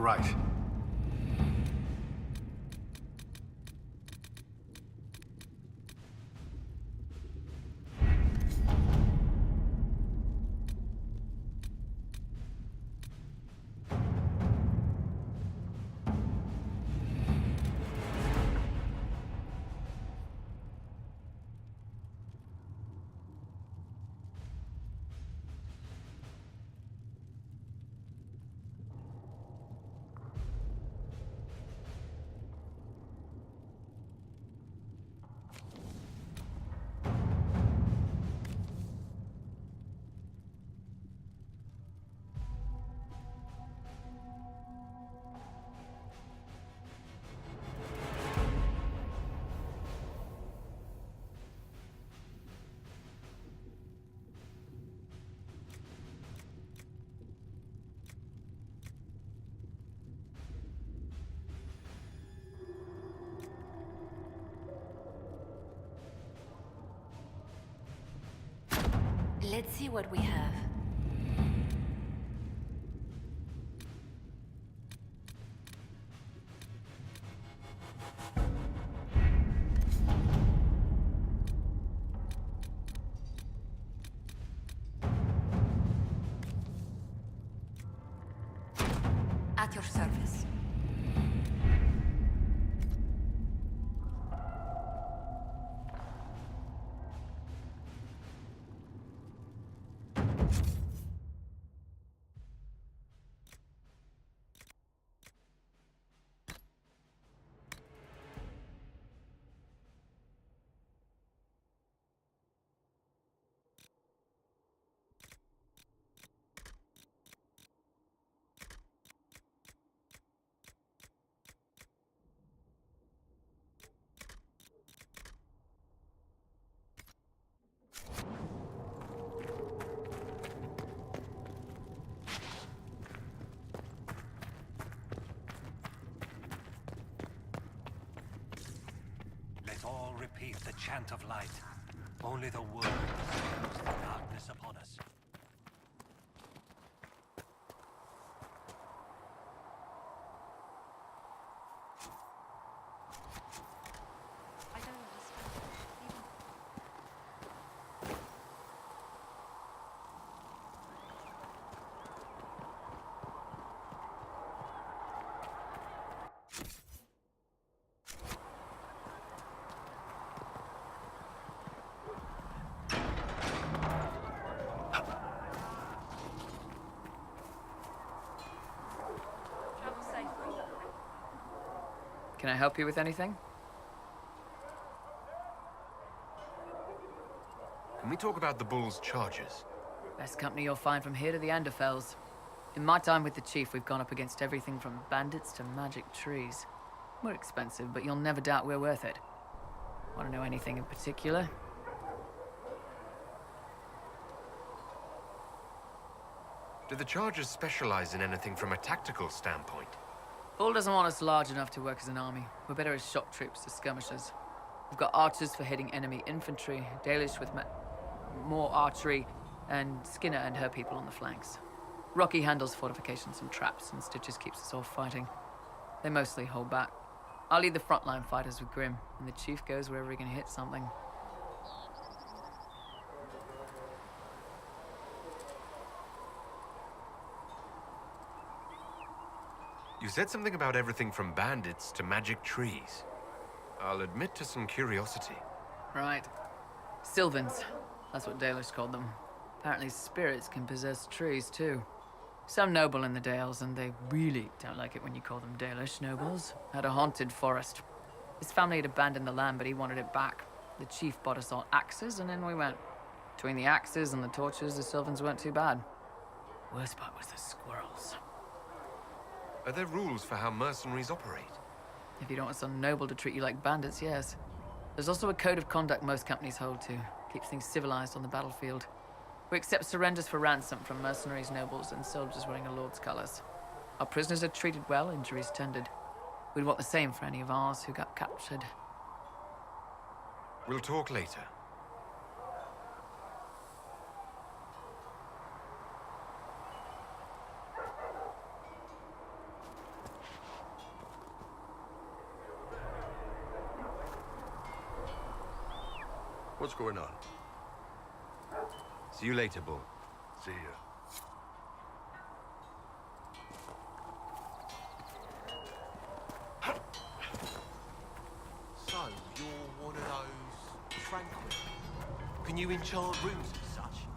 right. Let's see what we have. At your service. Let all repeat the chant of light. Only the word dispels the darkness upon us. I don't understand. Travel safely. Can I help you with anything? Can we talk about the Bull's charges? Best company you'll find from here to the Anderfells. In my time with the Chief, we've gone up against everything from bandits to magic trees. We're expensive, but you'll never doubt we're worth it. Want to know anything in particular? Do the charges specialize in anything from a tactical standpoint? Bull doesn't want us large enough to work as an army. We're better as shock troops to skirmishers. We've got archers for hitting enemy infantry, Dalish with more archery, and Skinner and her people on the flanks. Rocky handles fortifications and traps, and Stitches keeps us all fighting. They mostly hold back. I'll lead the frontline fighters with Grim, and the Chief goes wherever he can hit something. You said something about everything from bandits to magic trees. I'll admit to some curiosity. Right. Sylvans. That's what Dalish called them. Apparently spirits can possess trees, too. Some noble in the Dales, and they really don't like it when you call them Dalish nobles, had a haunted forest. His family had abandoned the land, but he wanted it back. The Chief bought us all axes, and in we went. Between the axes and the torches, the Sylvans weren't too bad. Worst part was the squirrels. Are there rules for how mercenaries operate? If you don't want some noble to treat you like bandits, yes. There's also a code of conduct most companies hold to. Keeps things civilized on the battlefield. We accept surrenders for ransom from mercenaries, nobles, and soldiers wearing a lord's colors. Our prisoners are treated well, injuries tended. We'd want the same for any of ours who got captured. We'll talk later. What's going on? See you later, Bull. See ya. So, you're one of those tranquil. Can you enchant rooms and such?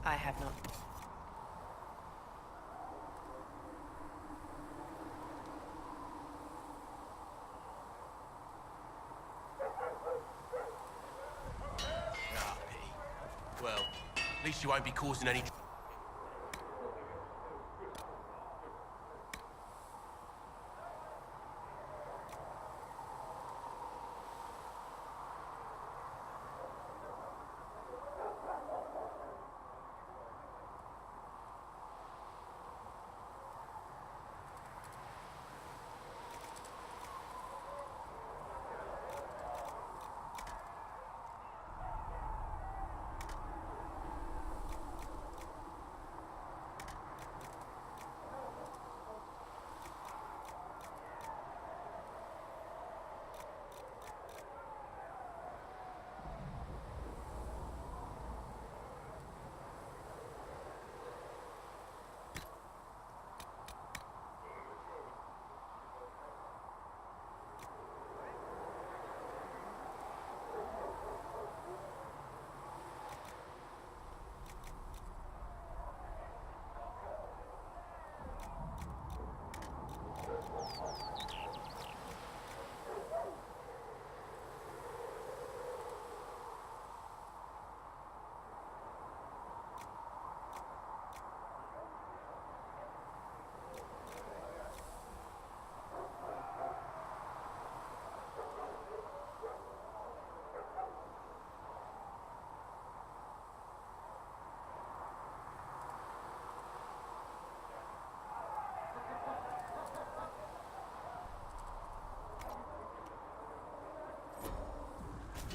I have not. Ah, pity. Well, at least you won't be causing any...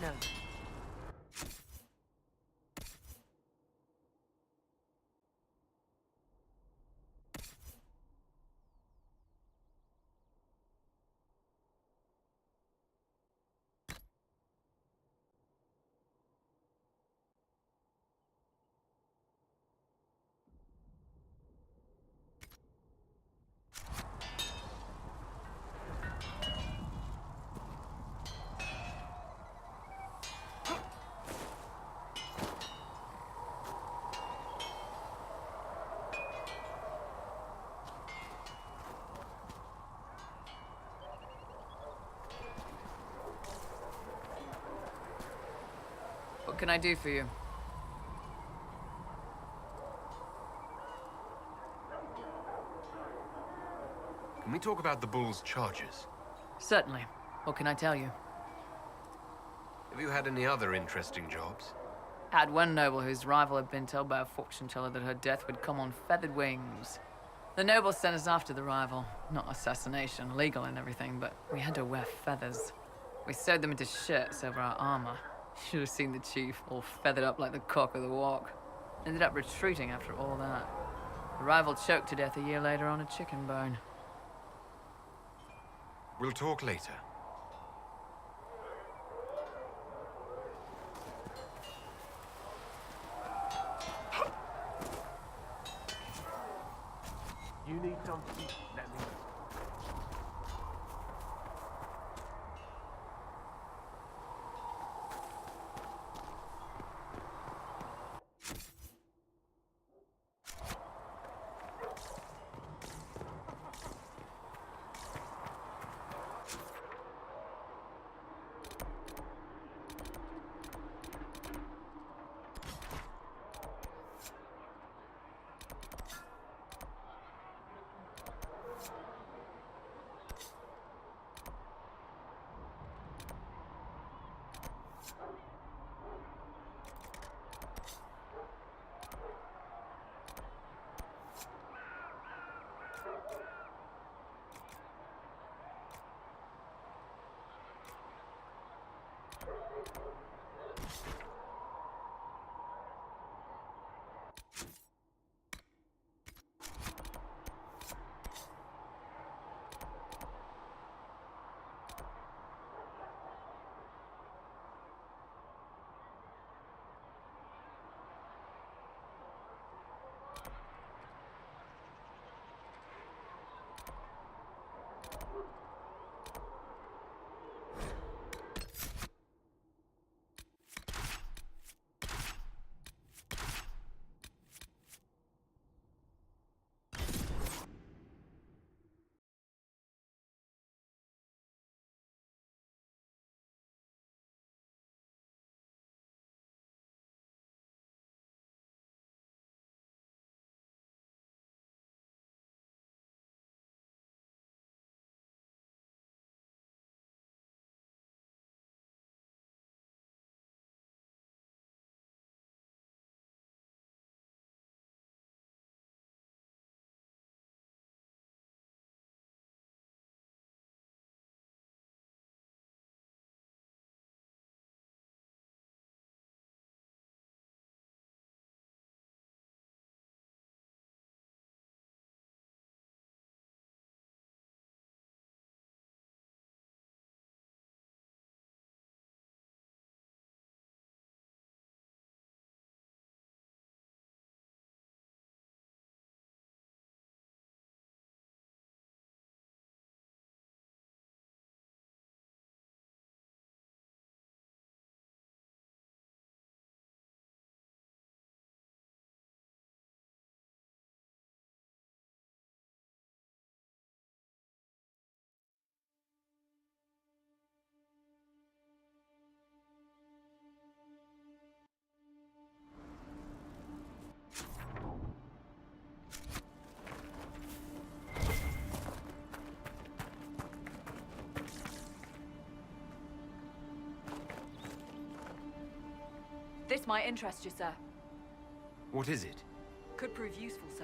No. What can I do for you? Can we talk about the Bull's charges? Certainly. What can I tell you? Have you had any other interesting jobs? Had one noble whose rival had been told by a fortune teller that her death would come on feathered wings. The noble sent us after the rival. Not assassination, legal and everything, but we had to wear feathers. We sewed them into shirts over our armor. Should have seen the chief, all feathered up like the cock of the walk. Ended up retreating after all that. The rival choked to death a year later on a chicken bone. We'll talk later. You need something? Let me know. This might interest you, sir. What is it? Could prove useful, sir.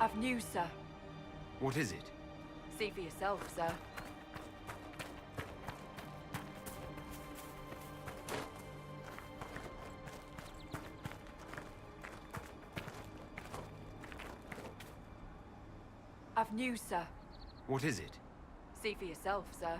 I've news, sir. What is it? See for yourself, sir. I've news, sir. What is it? See for yourself, sir.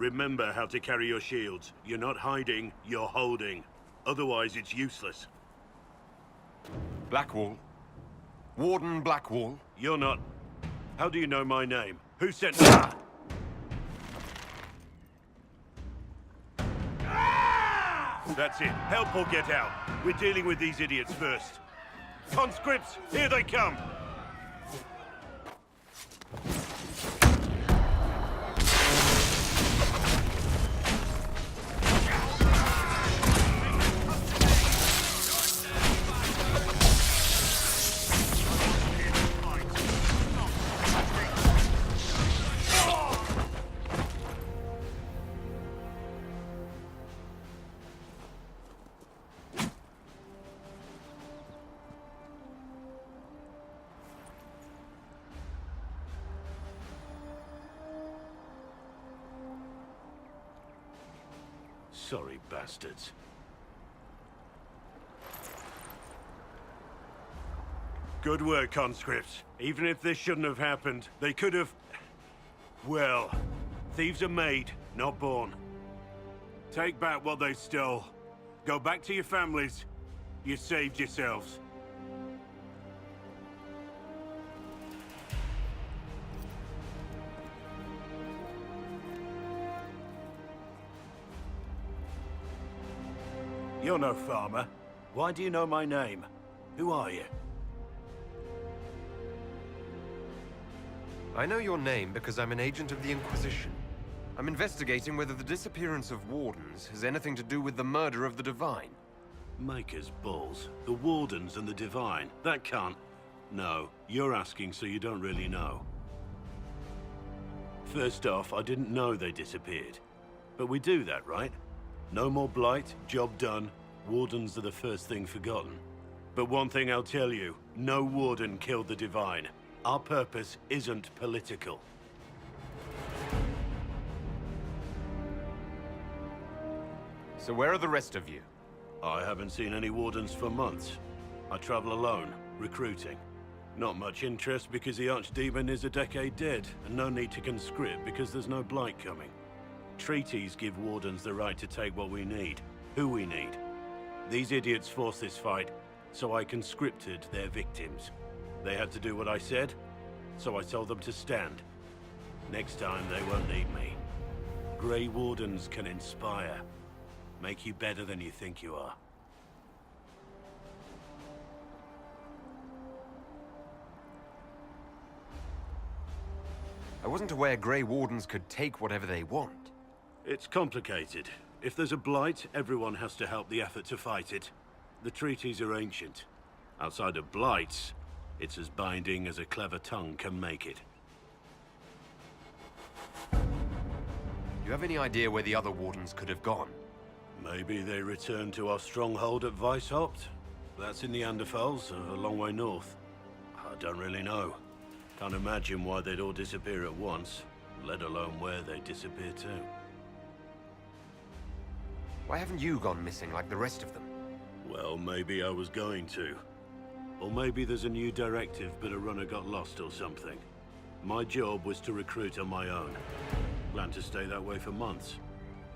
Remember how to carry your shields. You're not hiding, you're holding. Otherwise, it's useless. Blackwall. Warden Blackwall. You're not... How do you know my name? Who sent... Ah! That's it. Help or get out. We're dealing with these idiots first. Conscripts, here they come! Sorry, bastards. Good work, conscripts. Even if this shouldn't have happened, they could have... Well, thieves are made, not born. Take back what they stole. Go back to your families. You saved yourselves. You're no farmer. Why do you know my name? Who are you? I know your name because I'm an agent of the Inquisition. I'm investigating whether the disappearance of wardens has anything to do with the murder of the Divine. Maker's balls. The Wardens and the Divine. That can't... No, you're asking so you don't really know. First off, I didn't know they disappeared. But we do that, right? No more blight, job done. Wardens are the first thing forgotten. But one thing I'll tell you, no Warden killed the Divine. Our purpose isn't political. So where are the rest of you? I haven't seen any Wardens for months. I travel alone, recruiting. Not much interest because the Archdemon is a decade dead, and no need to conscript because there's no blight coming. Treaties give Wardens the right to take what we need, who we need. These idiots forced this fight, so I conscripted their victims. They had to do what I said, so I told them to stand. Next time they won't need me. Grey Wardens can inspire. Make you better than you think you are. I wasn't aware Grey Wardens could take whatever they want. It's complicated. If there's a blight, everyone has to help the effort to fight it. The treaties are ancient. Outside of blights, it's as binding as a clever tongue can make it. Do you have any idea where the other Wardens could have gone? Maybe they returned to our stronghold at Weishaupt? That's in the Anderfels, a long way north. I don't really know. Can't imagine why they'd all disappear at once, let alone where they'd disappear to. Why haven't you gone missing like the rest of them? Well, maybe I was going to. Or maybe there's a new directive, but a runner got lost or something. My job was to recruit on my own. Planned to stay that way for months.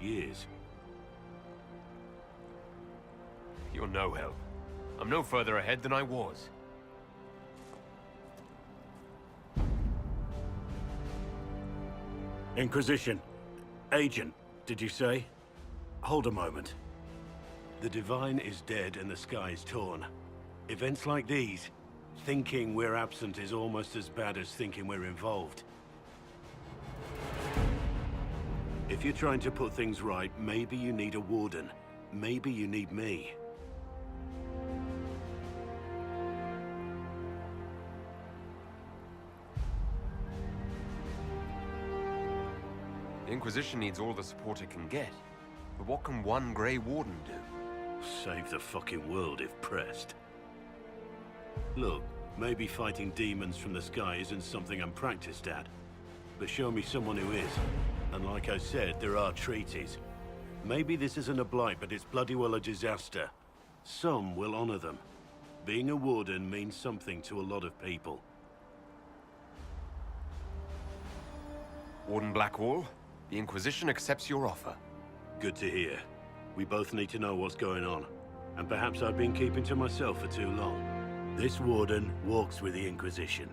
Years. You're no help. I'm no further ahead than I was. Inquisition. Agent, did you say? Hold a moment. The Divine is dead and the sky is torn. Events like these, thinking we're absent is almost as bad as thinking we're involved. If you're trying to put things right, maybe you need a Warden. Maybe you need me. The Inquisition needs all the support it can get. But what can one Grey Warden do? Save the fucking world if pressed. Look, maybe fighting demons from the sky isn't something I'm practiced at. But show me someone who is. And like I said, there are treaties. Maybe this isn't a blight, but it's bloody well a disaster. Some will honor them. Being a Warden means something to a lot of people. Warden Blackwall, the Inquisition accepts your offer. Good to hear. We both need to know what's going on. And perhaps I've been keeping to myself for too long. This Warden walks with the Inquisition.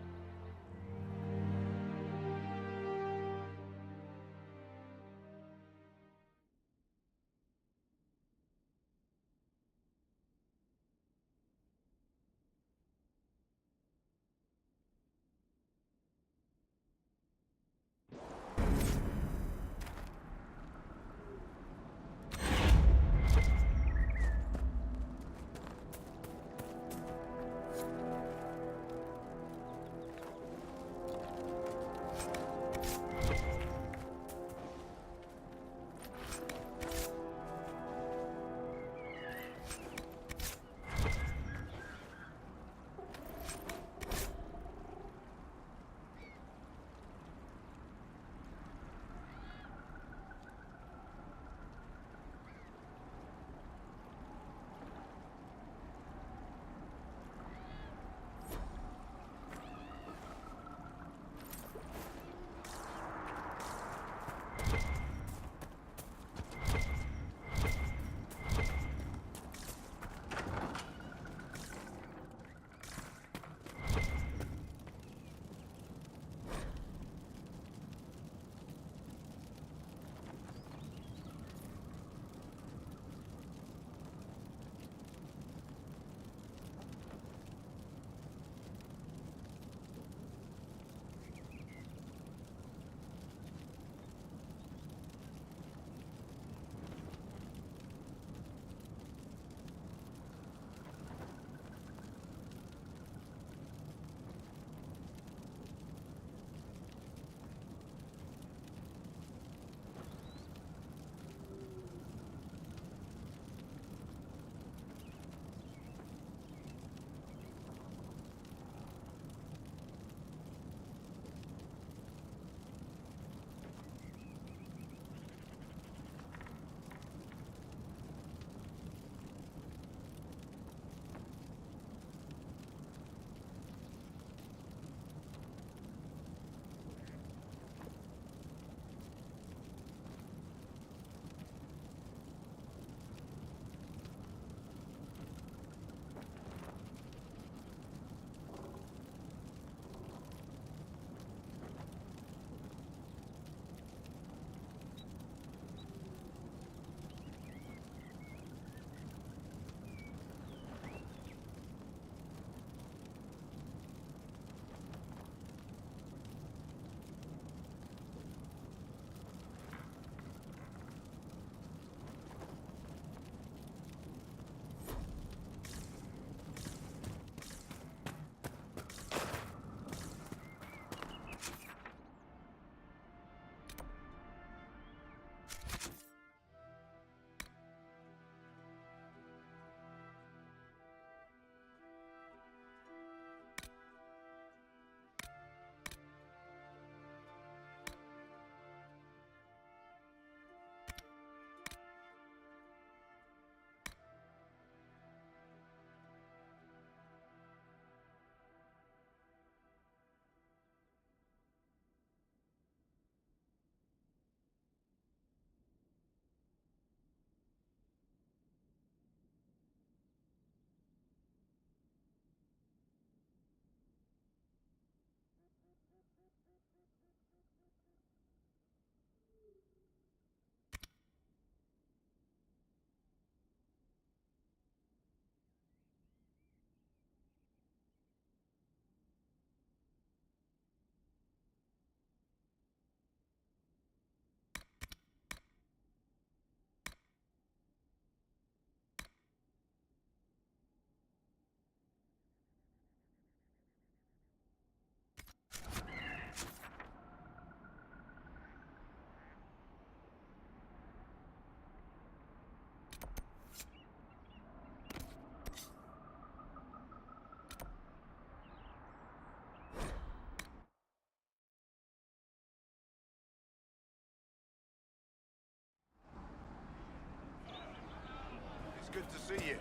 Good to see you.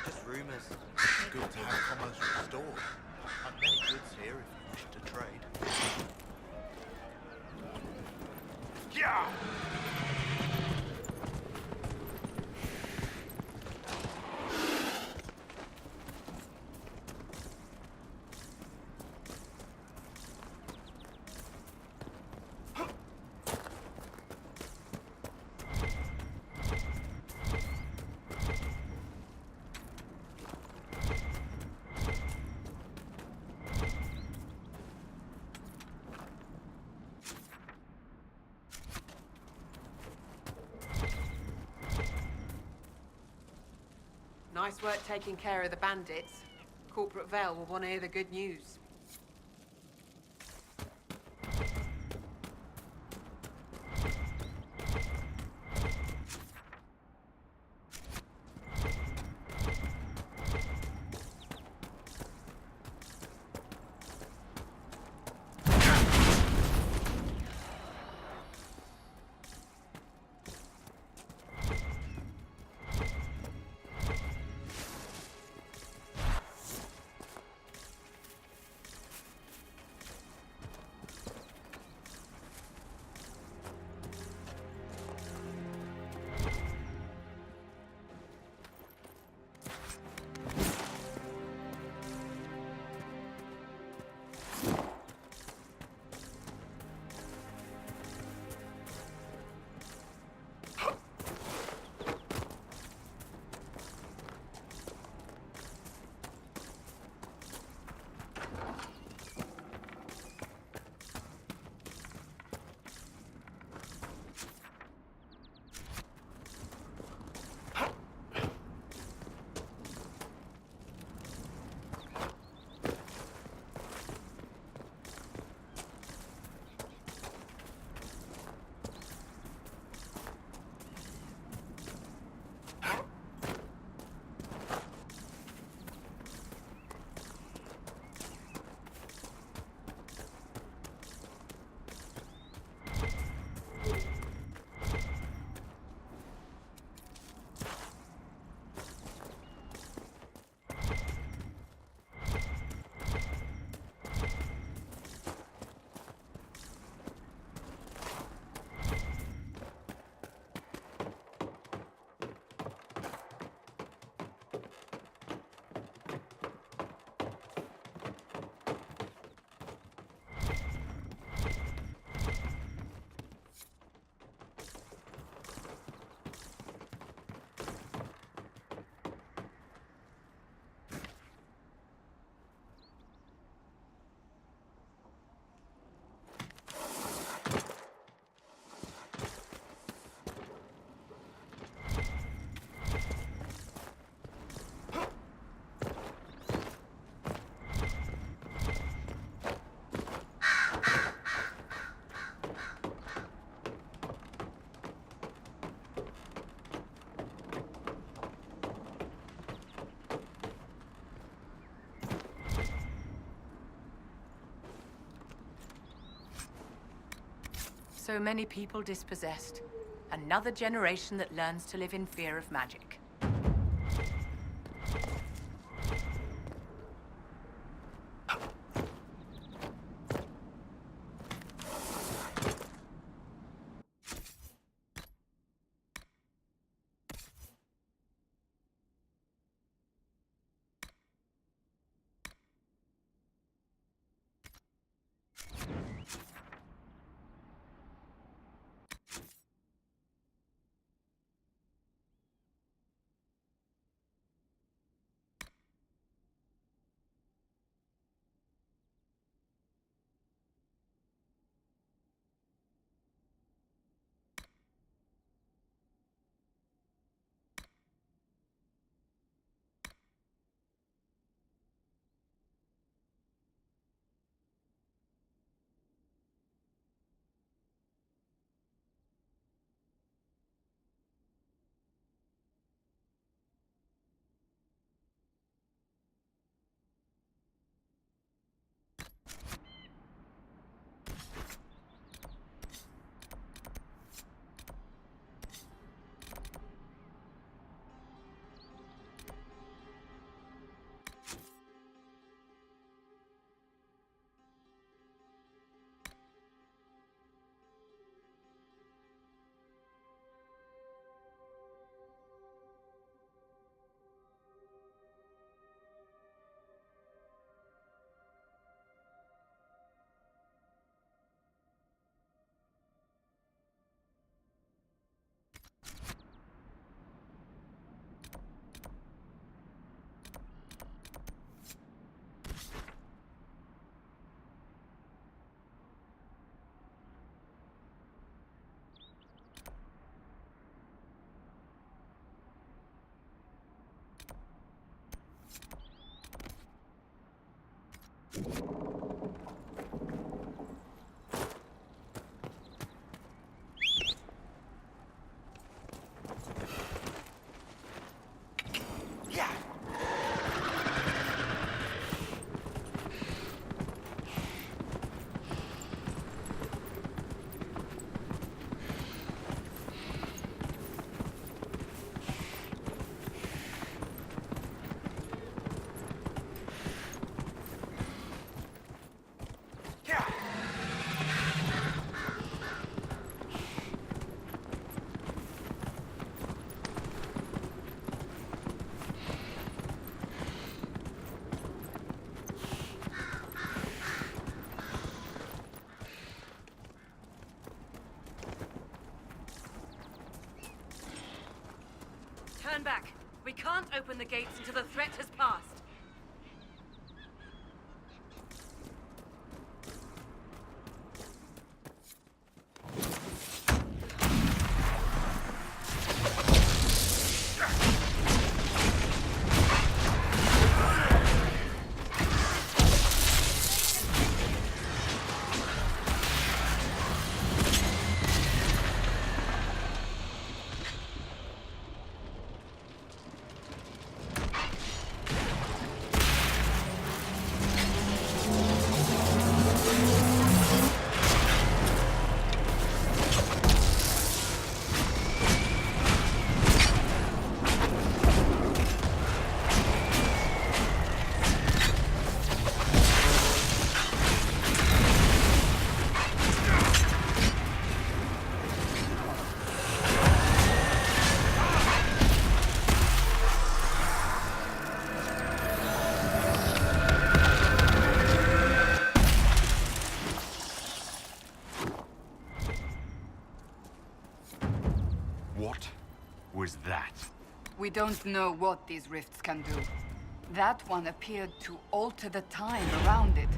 Just rumours. Good to have commerce restored. I've many goods here if you wish to trade. Yeah! Nice work taking care of the bandits. Corporate Vale will want to hear the good news. So many people dispossessed. Another generation that learns to live in fear of magic. Turn back. We can't open the gates until the threat has passed. What was that? We don't know what these rifts can do. That one appeared to alter the time around it.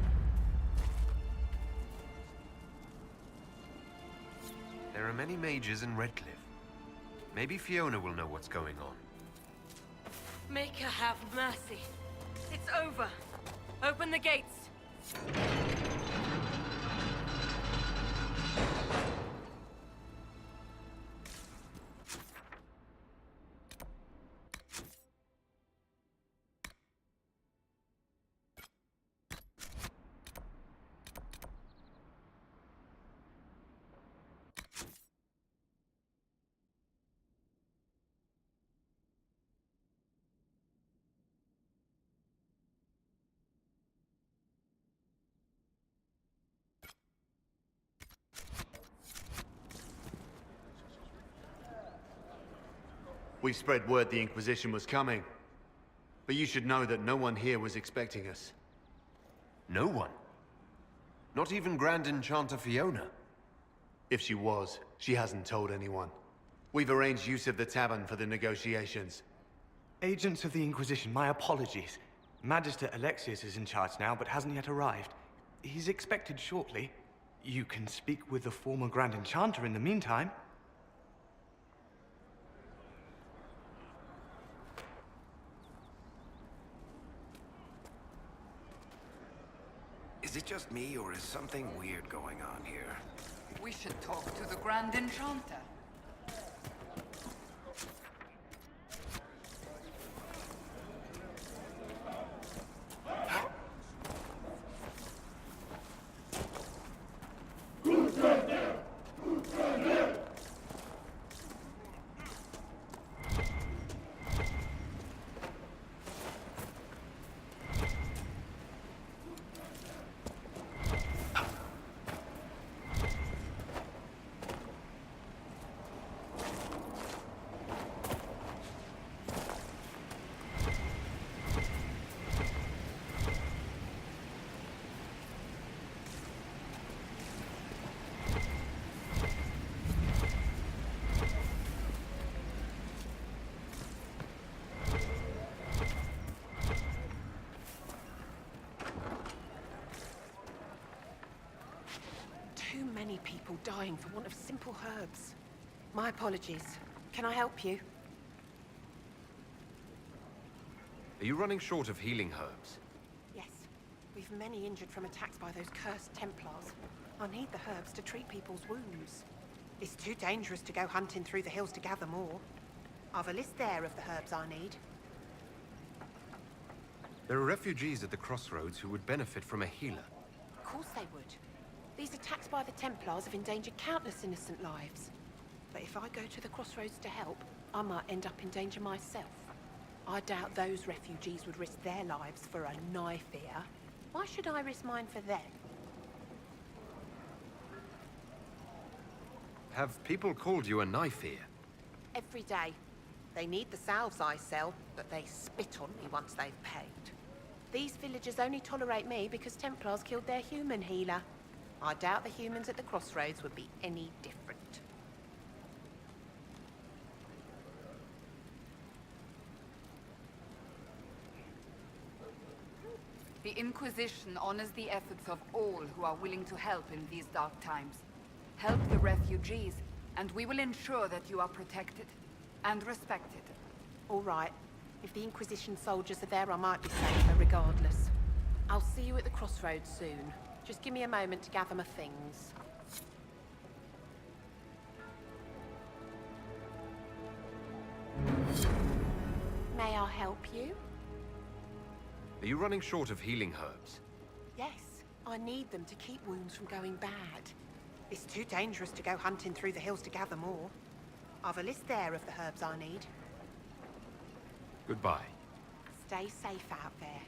There are many mages in Redcliffe. Maybe Fiona will know what's going on. Make her have mercy. It's over. Open the gates. We've spread word the Inquisition was coming. But you should know that no one here was expecting us. No one? Not even Grand Enchanter Fiona? If she was, she hasn't told anyone. We've arranged use of the tavern for the negotiations. Agents of the Inquisition, my apologies. Magister Alexius is in charge now, but hasn't yet arrived. He's expected shortly. You can speak with the former Grand Enchanter in the meantime. Is it just me, or is something weird going on here? We should talk to the Grand Enchanter. Too many people dying for want of simple herbs. My apologies. Can I help you? Are you running short of healing herbs? Yes. We've many injured from attacks by those cursed Templars. I need the herbs to treat people's wounds. It's too dangerous to go hunting through the hills to gather more. I've a list there of the herbs I need. There are refugees at the crossroads who would benefit from a healer. Of course they would. These attacks by the Templars have endangered countless innocent lives. But if I go to the crossroads to help, I might end up in danger myself. I doubt those refugees would risk their lives for a knife here. Why should I risk mine for them? Have people called you a knife ear? Every day. They need the salves I sell, but they spit on me once they've paid. These villagers only tolerate me because Templars killed their human healer. I doubt the humans at the crossroads would be any different. The Inquisition honors the efforts of all who are willing to help in these dark times. Help the refugees, and we will ensure that you are protected and respected. All right. If the Inquisition soldiers are there, I might be safer regardless. I'll see you at the crossroads soon. Just give me a moment to gather my things. May I help you? Are you running short of healing herbs? Yes. I need them to keep wounds from going bad. It's too dangerous to go hunting through the hills to gather more. I've a list there of the herbs I need. Goodbye. Stay safe out there.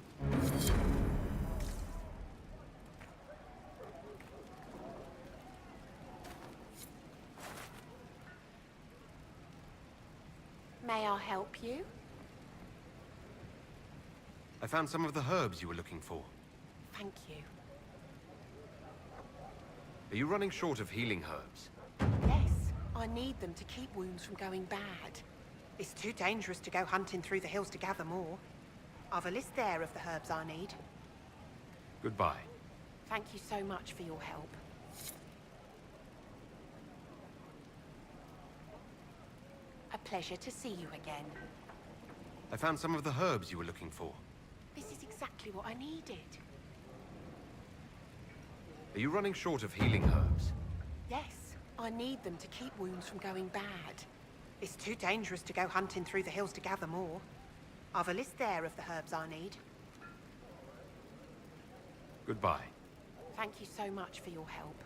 May I help you? I found some of the herbs you were looking for. Thank you. Are you running short of healing herbs? Yes. I need them to keep wounds from going bad. It's too dangerous to go hunting through the hills to gather more. I've a list there of the herbs I need. Goodbye. Thank you so much for your help. A pleasure to see you again. I found some of the herbs you were looking for. This is exactly what I needed. Are you running short of healing herbs? Yes. I need them to keep wounds from going bad. It's too dangerous to go hunting through the hills to gather more. I've a list there of the herbs I need. Goodbye. Thank you so much for your help.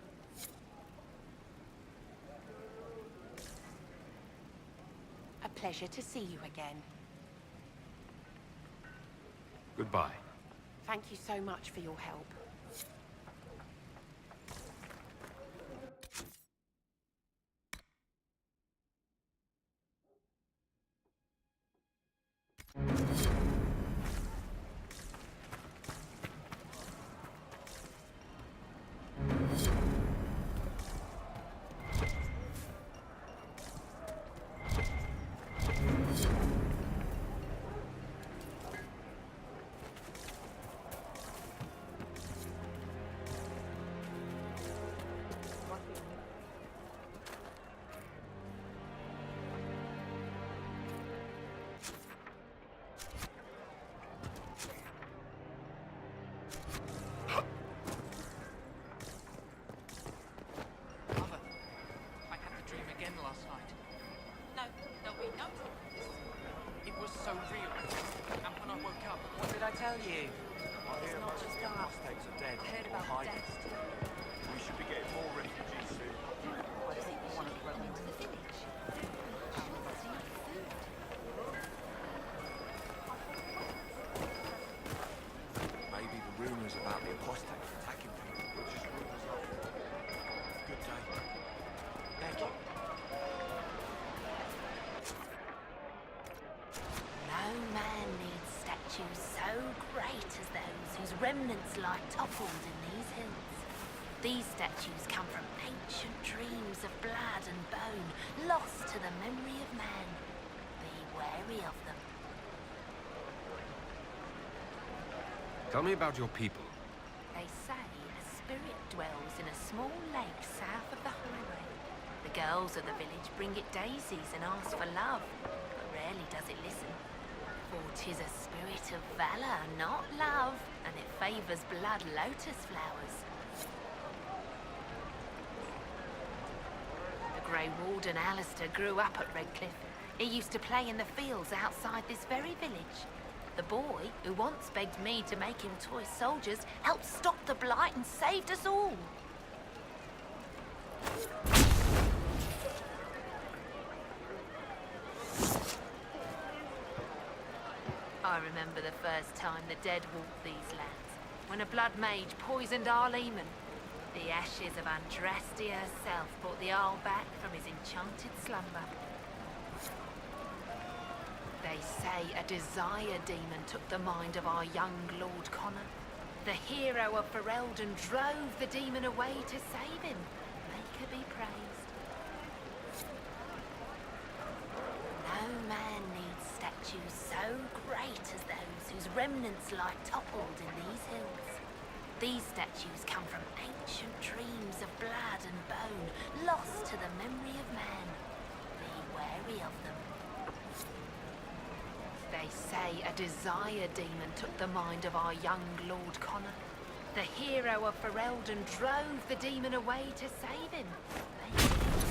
A pleasure to see you again. Goodbye. Thank you so much for your help. Tell you. It's not just that. Mustangs are dead. I heard about the deaths too. We should be getting more refugees soon. What does it want to run into the village? Maybe the rumors about the apostates attacking people were just rumors after all. Good day. Thank you. No man needs statues so great as those whose remnants lie toppled in these hills. These statues come from ancient dreams of blood and bone, lost to the memory of man. Be wary of them. Tell me about your people. They say a spirit dwells in a small lake south of the highway. The girls of the village bring it daisies and ask for love, but rarely does it listen. For 'tis a spirit of valor, not love, and it favors blood lotus flowers. The Grey Warden Alistair grew up at Redcliffe. He used to play in the fields outside this very village. The boy, who once begged me to make him toy soldiers, helped stop the blight and saved us all. I remember the first time the dead walked these lands, when a blood mage poisoned our leman. The ashes of Andrastia herself brought the Arl back from his enchanted slumber. They say a desire demon took the mind of our young Lord Connor. The hero of Ferelden drove the demon away to save him. Make her be praised. No man needs statues so great as those whose remnants lie toppled in these hills. These statues come from ancient dreams of blood and bone, lost to the memory of man. Be wary of them. They say a desire demon took the mind of our young Lord Connor. The hero of Ferelden drove the demon away to save him. Make her be praised.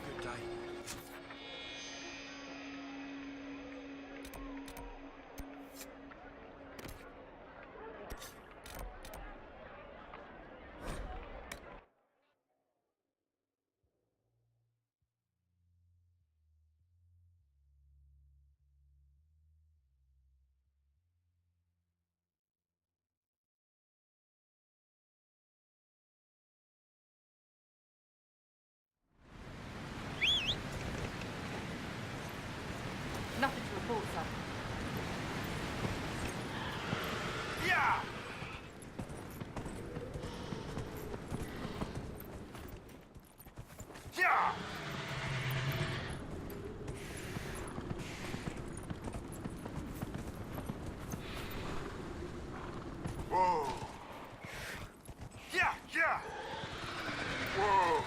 Good day. Nothing to report, sir. Yeah! Yeah! Whoa! Yeah! Yeah! Whoa!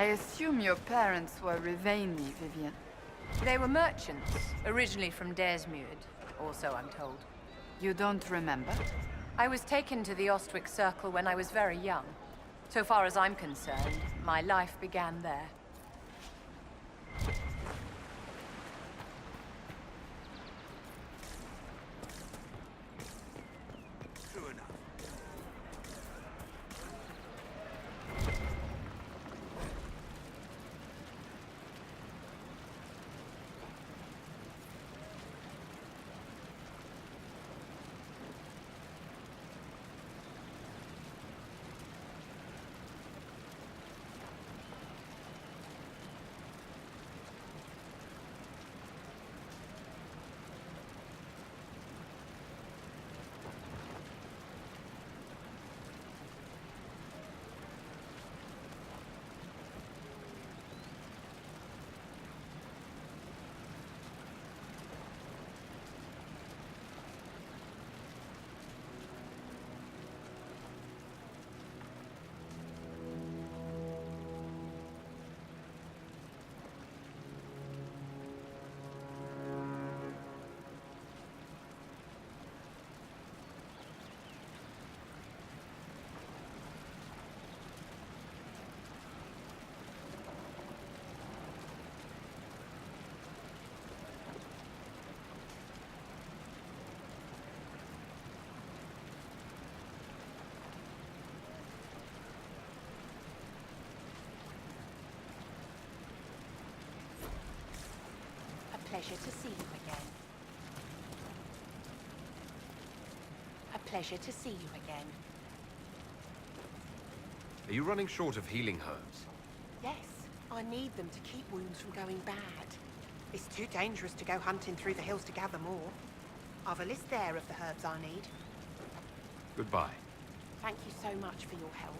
I assume your parents were Rivaini, Vivian. They were merchants, originally from Desmuid, also I'm told. You don't remember? I was taken to the Ostwick Circle when I was very young. So far as I'm concerned, my life began there. True enough. Pleasure to see you again. A pleasure to see you again. Are you running short of healing herbs? Yes, I need them to keep wounds from going bad. It's too dangerous to go hunting through the hills to gather more. I've a list there of the herbs I need. Goodbye. Thank you so much for your help.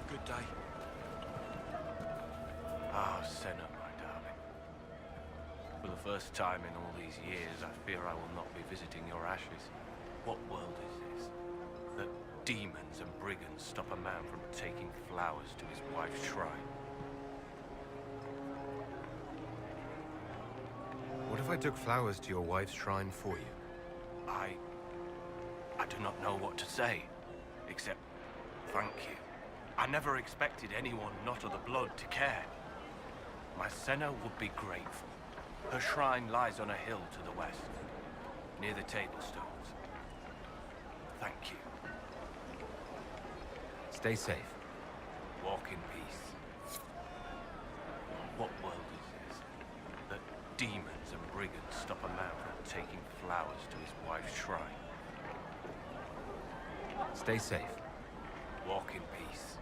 Good day. Ah, Senna, my darling. For the first time in all these years, I fear I will not be visiting your ashes. What world is this? That demons and brigands stop a man from taking flowers to his wife's shrine. What if I took flowers to your wife's shrine for you? I do not know what to say, except thank you. I never expected anyone not of the blood to care. My Senna would be grateful. Her shrine lies on a hill to the west, near the Tablestones. Thank you. Stay safe. Walk in peace. What world is this? That demons and brigands stop a man from taking flowers to his wife's shrine. Stay safe. Walk in peace.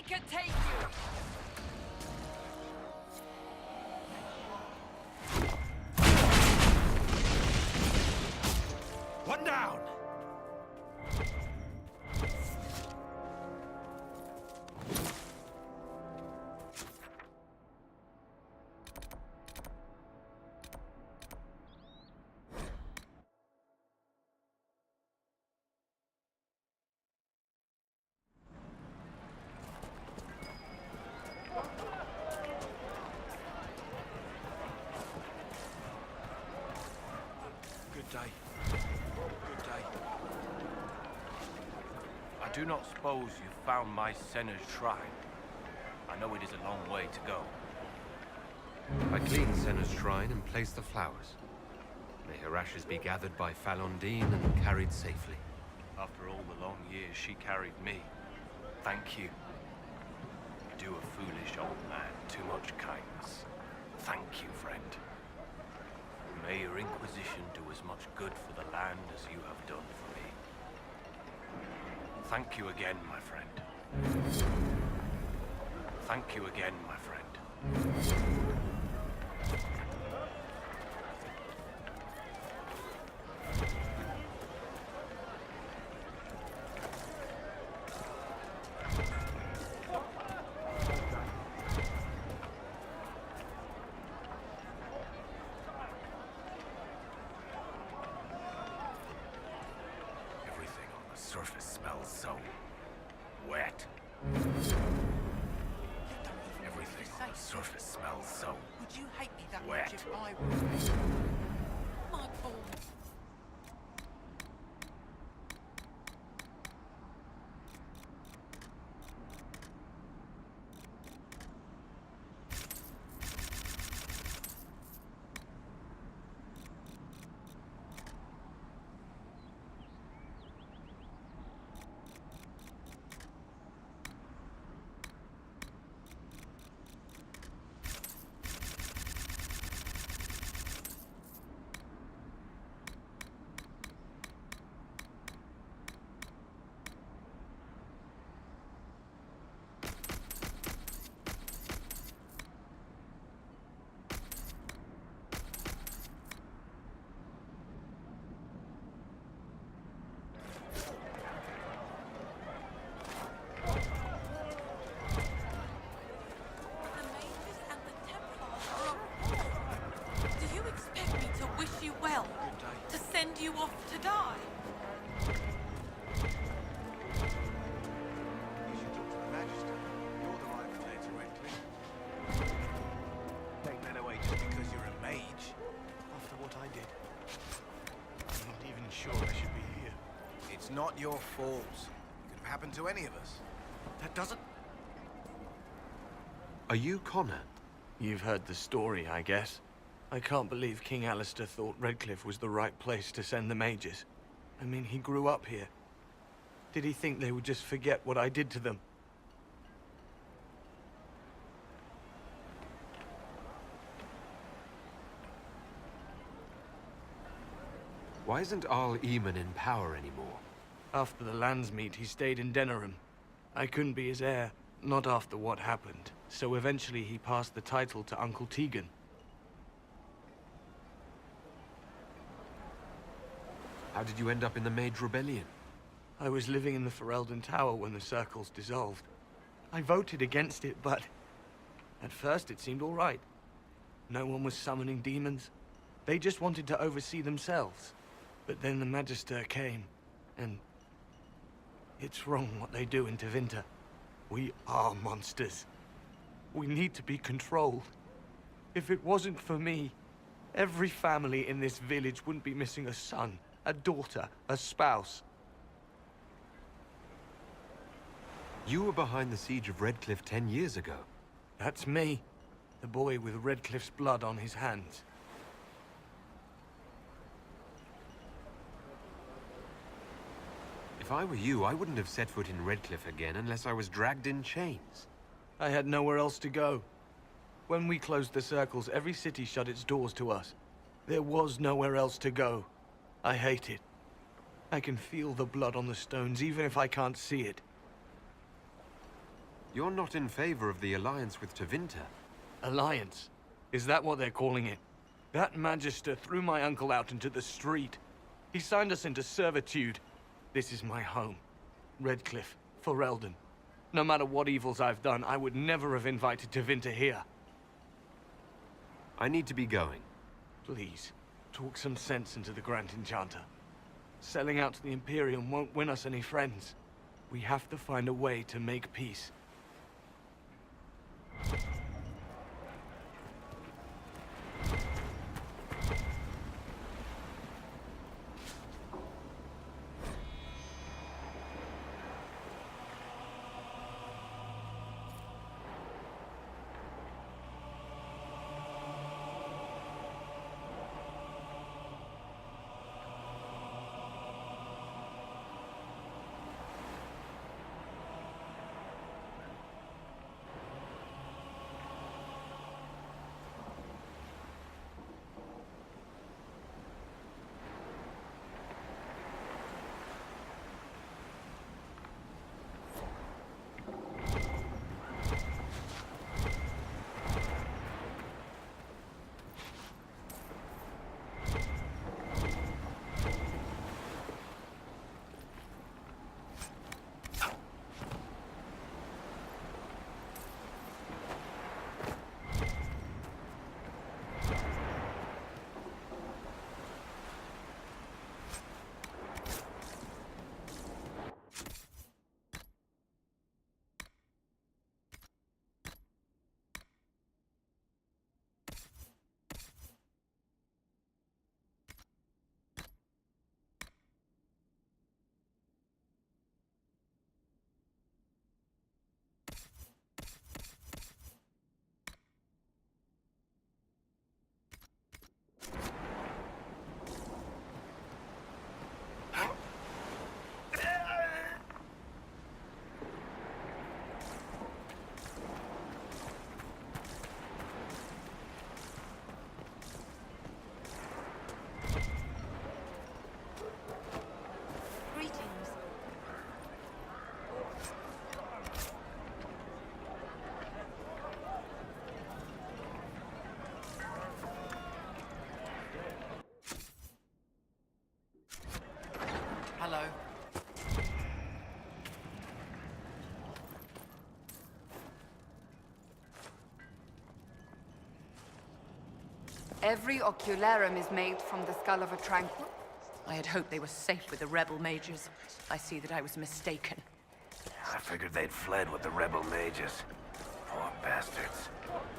can take you! One down! Good day. Good day. I do not suppose you found my Senna's shrine. I know it is a long way to go. I cleaned Senna's shrine and placed the flowers. May her ashes be gathered by Falondine and carried safely. After all the long years she carried me, thank you. Do a foolish old man too much kindness. Thank you, friend. May your Inquisition do as much good for the land as you have done for me. Thank you again, my friend. Thank you again, my friend. Everything on the surface smells so wet. Everything on the surface smells so Would you hate me that wet. much if I were? My balls. Send you off to die? You should talk to the Magister. You're the right player to Redcliffe. Take that away just because you're a mage. After what I did, I'm not even sure I should be here. It's not your fault. It could have happened to any of us. That doesn't... Are you Connor? You've heard the story, I guess. I can't believe King Alistair thought Redcliffe was the right place to send the mages. I mean, he grew up here. Did he think they would just forget what I did to them? Why isn't Arl Eamon in power anymore? After the lands meet, he stayed in Denerim. I couldn't be his heir, not after what happened. So eventually he passed the title to Uncle Tegan. How did you end up in the Mage Rebellion? I was living in the Ferelden Tower when the circles dissolved. I voted against it, but... at first it seemed all right. No one was summoning demons. They just wanted to oversee themselves. But then the Magister came, and... it's wrong what they do in Tevinter. We are monsters. We need to be controlled. If it wasn't for me, every family in this village wouldn't be missing a son, a daughter, a spouse. You were behind the siege of Redcliffe 10 years ago. That's me. The boy with Redcliffe's blood on his hands. If I were you, I wouldn't have set foot in Redcliffe again unless I was dragged in chains. I had nowhere else to go. When we closed the circles, every city shut its doors to us. There was nowhere else to go. I hate it. I can feel the blood on the stones, even if I can't see it. You're not in favor of the alliance with Tevinter. Alliance? Is that what they're calling it? That Magister threw my uncle out into the street. He signed us into servitude. This is my home. Redcliffe, Ferelden. No matter what evils I've done, I would never have invited Tevinter here. I need to be going. Please, talk some sense into the Grand Enchanter. Selling out to the Imperium won't win us any friends. We have to find a way to make peace. Hello. Every ocularum is made from the skull of a tranquil. I had hoped they were safe with the rebel mages. I see that I was mistaken. I figured they'd fled with the rebel mages. Poor bastards.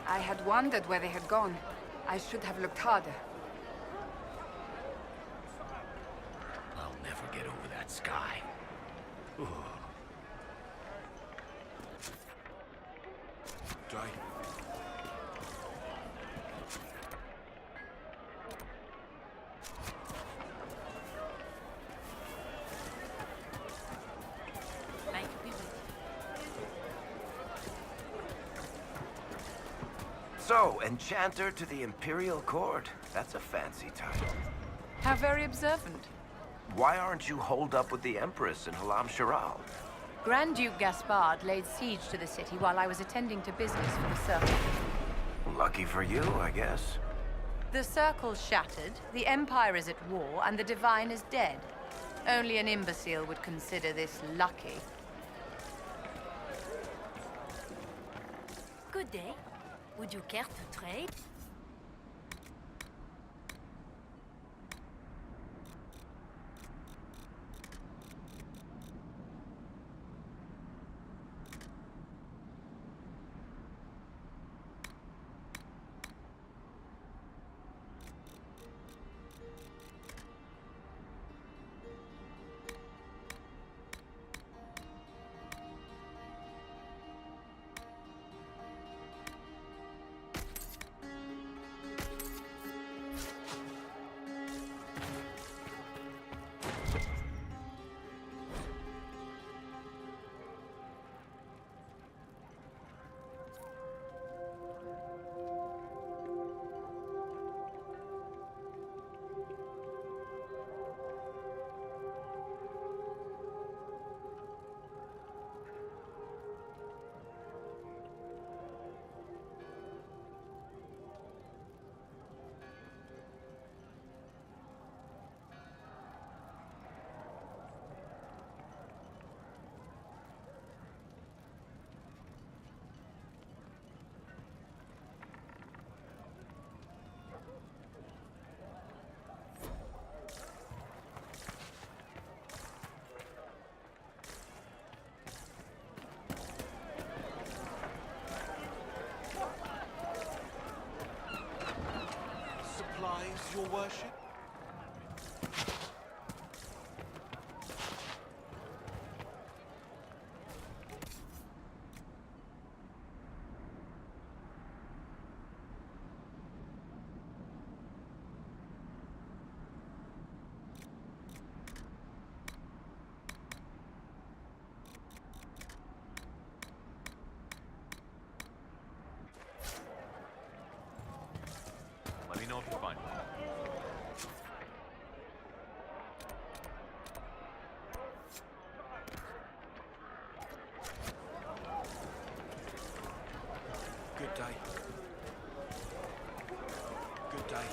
I had wondered where they had gone. I should have looked harder. I'll never get over that sky. Ooh. Jay. So, Enchanter to the Imperial Court. That's a fancy title. How very observant. Why aren't you holed up with the Empress in Halam Shiral? Grand Duke Gaspard laid siege to the city while I was attending to business for the Circle. Lucky for you, I guess. The Circle's shattered, the Empire is at war, and the Divine is dead. Only an imbecile would consider this lucky. Good day. Would you care to trade? worship? Let me know if you find it. Good day. Good day.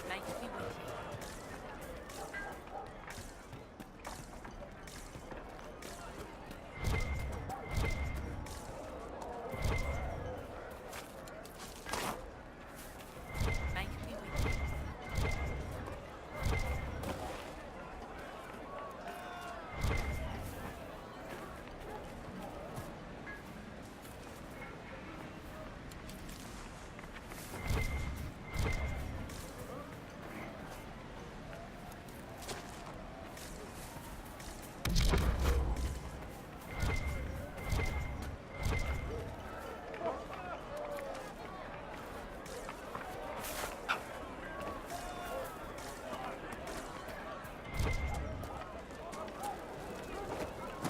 Nice to be with you. Nice to be with you.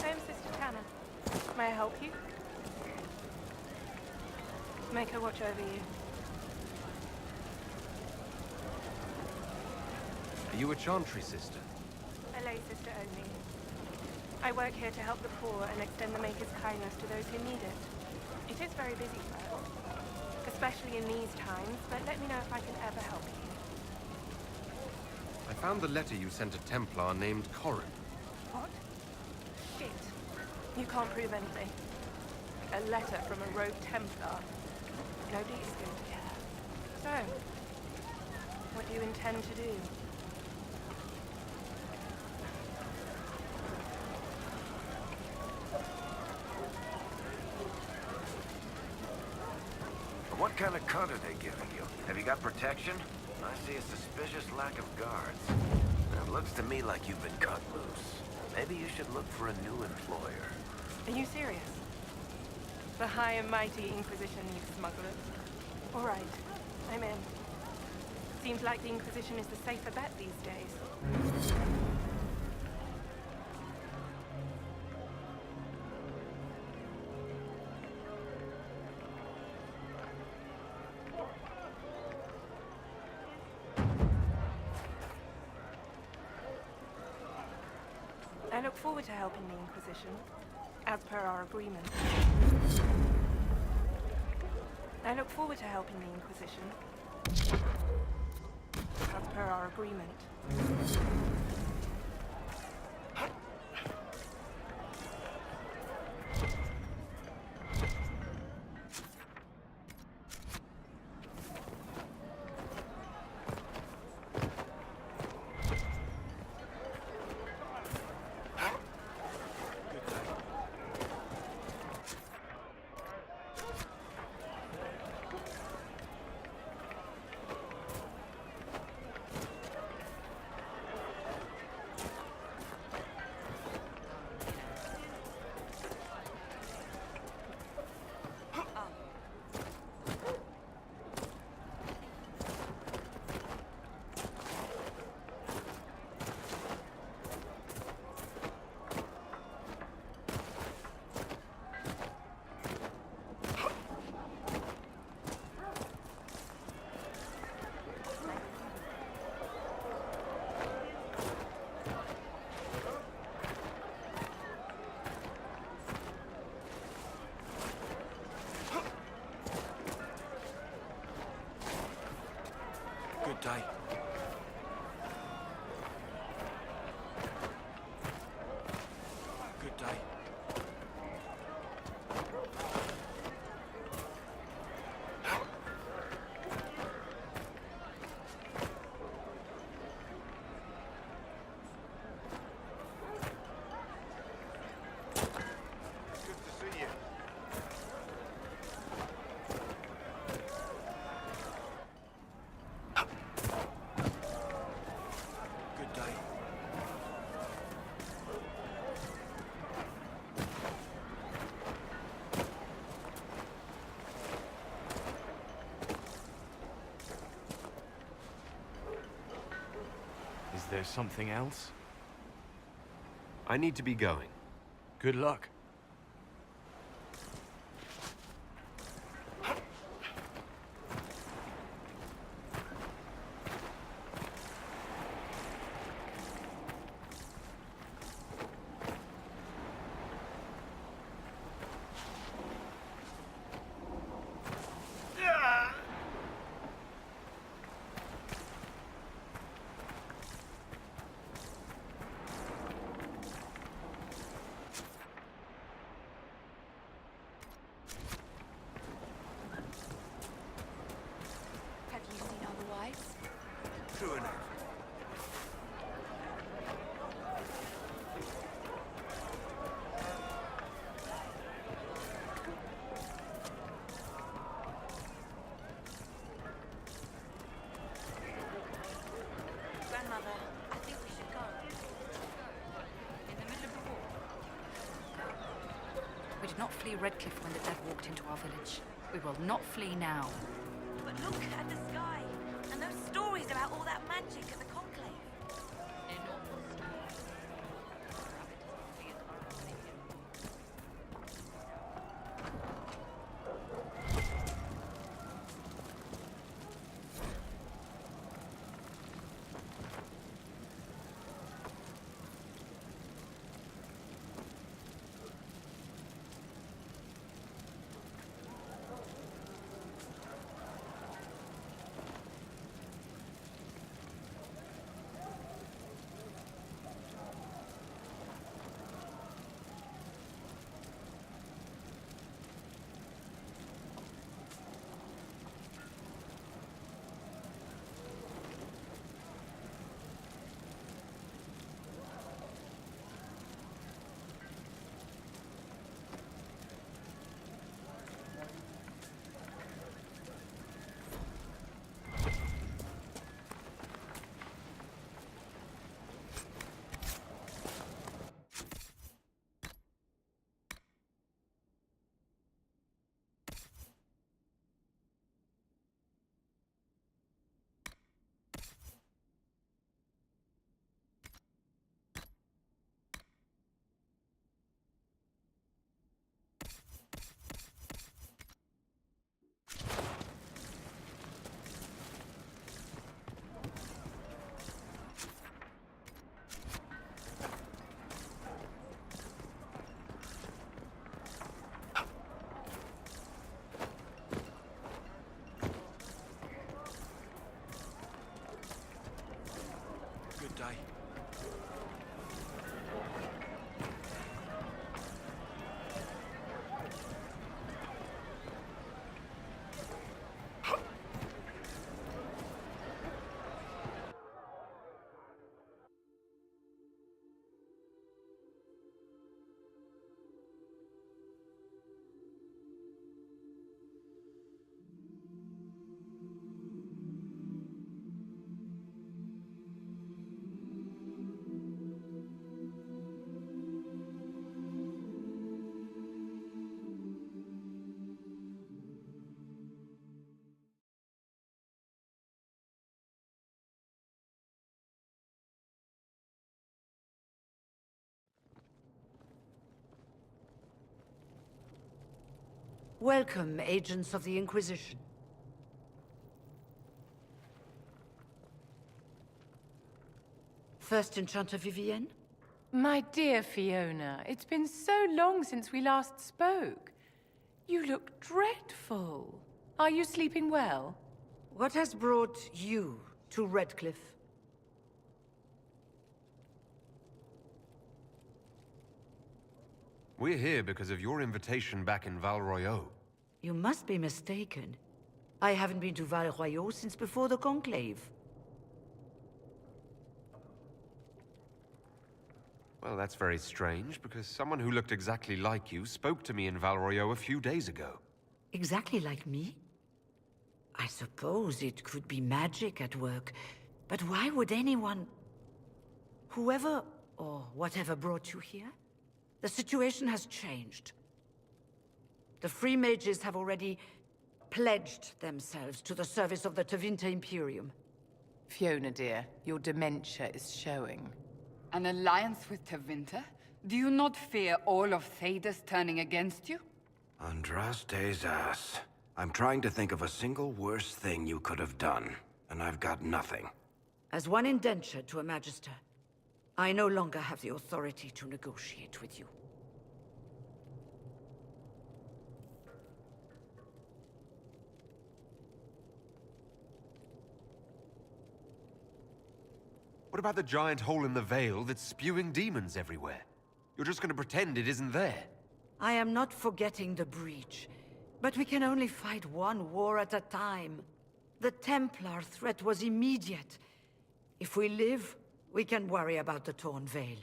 I'm Sister Tanner. May I help you? Make her watch over you. Are you a Chantry sister? A lay sister only. I work here to help the poor and extend the Maker's kindness to those who need it. It is very busy work, especially in these times, but let me know if I can ever help you. I found the letter you sent a Templar named Corin. What? Shit. You can't prove anything. A letter from a rogue Templar. Nobody is going to care. So, what do you intend to do? What kind of cut are they giving you? Have you got protection? I see a suspicious lack of guards. It looks to me like you've been cut loose. Maybe you should look for a new employer. Are you serious? The high and mighty Inquisition needs smugglers. All right, I'm in. Seems like the Inquisition is the safer bet these days. I look forward to helping the Inquisition, as per our agreement. I look forward to helping the Inquisition, as per our agreement. there's something else? I need to be going. Good luck. Have you seen otherwise? True enough. Grandmother, I think we should go. In the middle of the war. We did not flee Redcliffe when the dead walked into our village. We will not flee now. But look at the sky, and those stories about all that magic at the conclave. Good day. Welcome, agents of the Inquisition. First Enchanter Vivienne? My dear Fiona, it's been so long since we last spoke. You look dreadful. Are you sleeping well? What has brought you to Redcliffe? We're here because of your invitation back in Val Royeaux. You must be mistaken. I haven't been to Val Royeaux since before the Conclave. Well, that's very strange, because someone who looked exactly like you spoke to me in Val Royeaux a few days ago. Exactly like me? I suppose it could be magic at work, but why would anyone... Whoever or whatever brought you here? The situation has changed. The Free Mages have already pledged themselves to the service of the Tevinter Imperium. Fiona, dear, your dementia is showing. An alliance with Tevinter? Do you not fear all of Thedas turning against you? Andraste's ass. I'm trying to think of a single worse thing you could have done, and I've got nothing. As one indentured to a Magister, I no longer have the authority to negotiate with you. What about the giant hole in the veil that's spewing demons everywhere? You're just gonna pretend it isn't there? I am not forgetting the breach, but we can only fight one war at a time. The Templar threat was immediate. If we live, we can worry about the torn veil.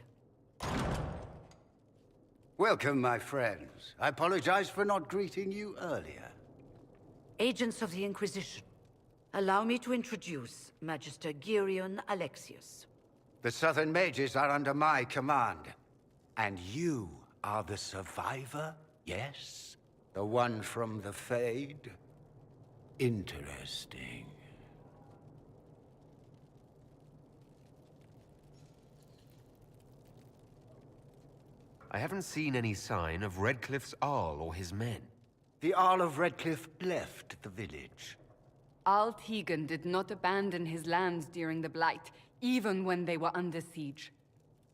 Welcome, my friends. I apologize for not greeting you earlier. Agents of the Inquisition, allow me to introduce Magister Girion Alexius. The Southern Mages are under my command. And you are the survivor, yes? The one from the Fade? Interesting. I haven't seen any sign of Redcliffe's Arl or his men. The Arl of Redcliffe left the village. Al Tegan did not abandon his lands during the Blight, even when they were under siege.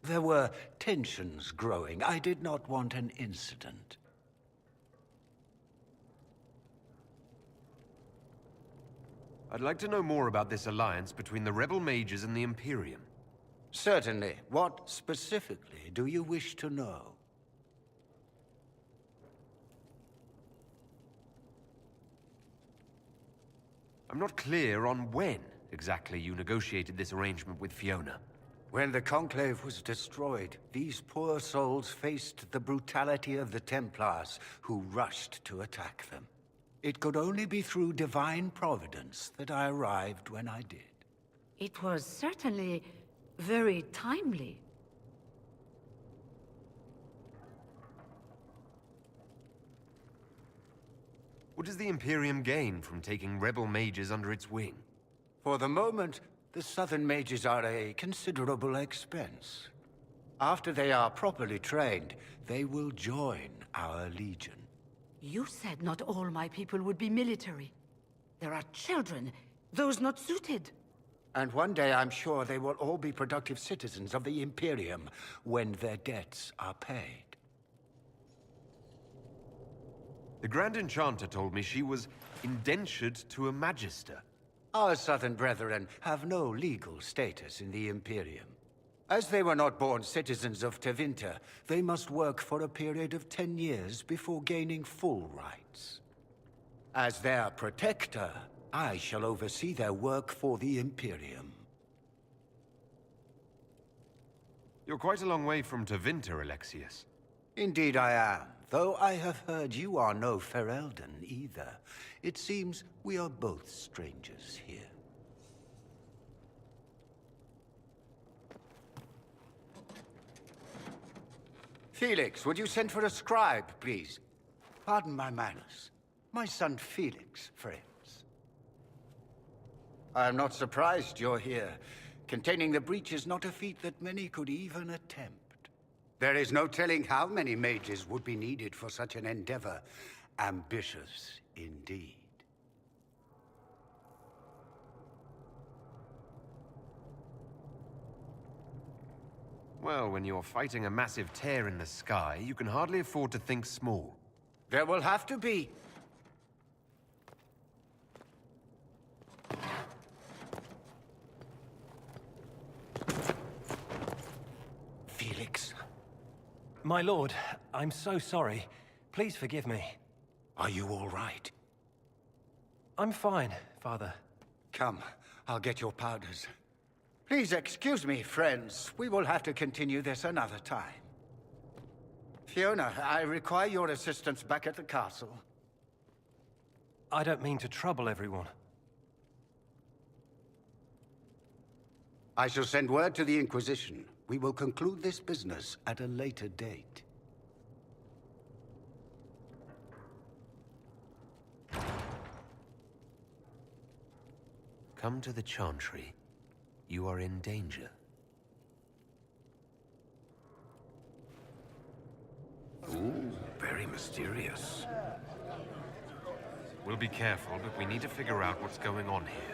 There were tensions growing. I did not want an incident. I'd like to know more about this alliance between the rebel mages and the Imperium. Certainly. What specifically do you wish to know? I'm not clear on when exactly you negotiated this arrangement with Fiona. When the Conclave was destroyed, these poor souls faced the brutality of the Templars, who rushed to attack them. It could only be through divine providence that I arrived when I did. It was certainly very timely. What does the Imperium gain from taking rebel mages under its wing? For the moment, the Southern Mages are a considerable expense. After they are properly trained, they will join our Legion. You said not all my people would be military. There are children, those not suited. And one day I'm sure they will all be productive citizens of the Imperium when their debts are paid. The Grand Enchanter told me she was indentured to a Magister. Our Southern brethren have no legal status in the Imperium. As they were not born citizens of Tevinter, they must work for a period of 10 years before gaining full rights. As their protector, I shall oversee their work for the Imperium. You're quite a long way from Tevinter, Alexius. Indeed I am, though I have heard you are no Ferelden either. It seems we are both strangers here. Felix, would you send for a scribe, please? Pardon my manners. My son Felix, friends. I am not surprised you're here. Containing the breach is not a feat that many could even attempt. There is no telling how many mages would be needed for such an endeavor. Ambitious indeed. Well, when you're fighting a massive tear in the sky, you can hardly afford to think small. There will have to be. Felix. My lord, I'm so sorry. Please forgive me. Are you all right? I'm fine, Father. Come, I'll get your powders. Please excuse me, friends. We will have to continue this another time. Fiona, I require your assistance back at the castle. I don't mean to trouble everyone. I shall send word to the Inquisition. We will conclude this business at a later date. Come to the Chantry. You are in danger. Ooh, very mysterious. We'll be careful, but we need to figure out what's going on here.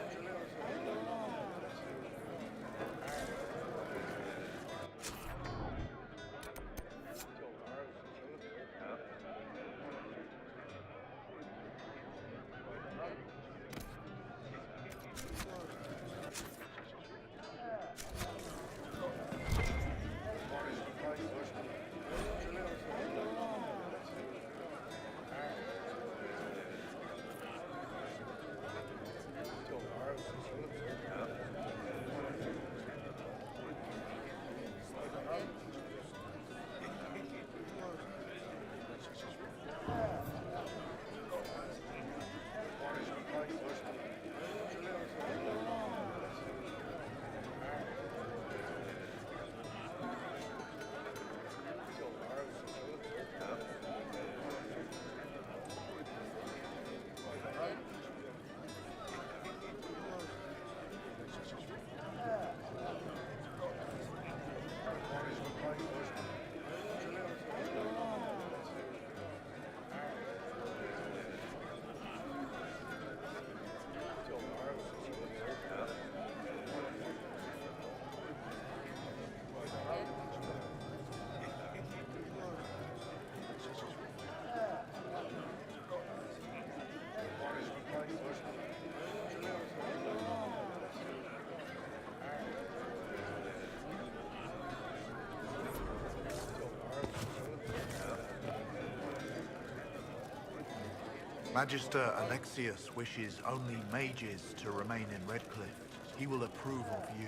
Magister Alexius wishes only mages to remain in Redcliffe. He will approve of you.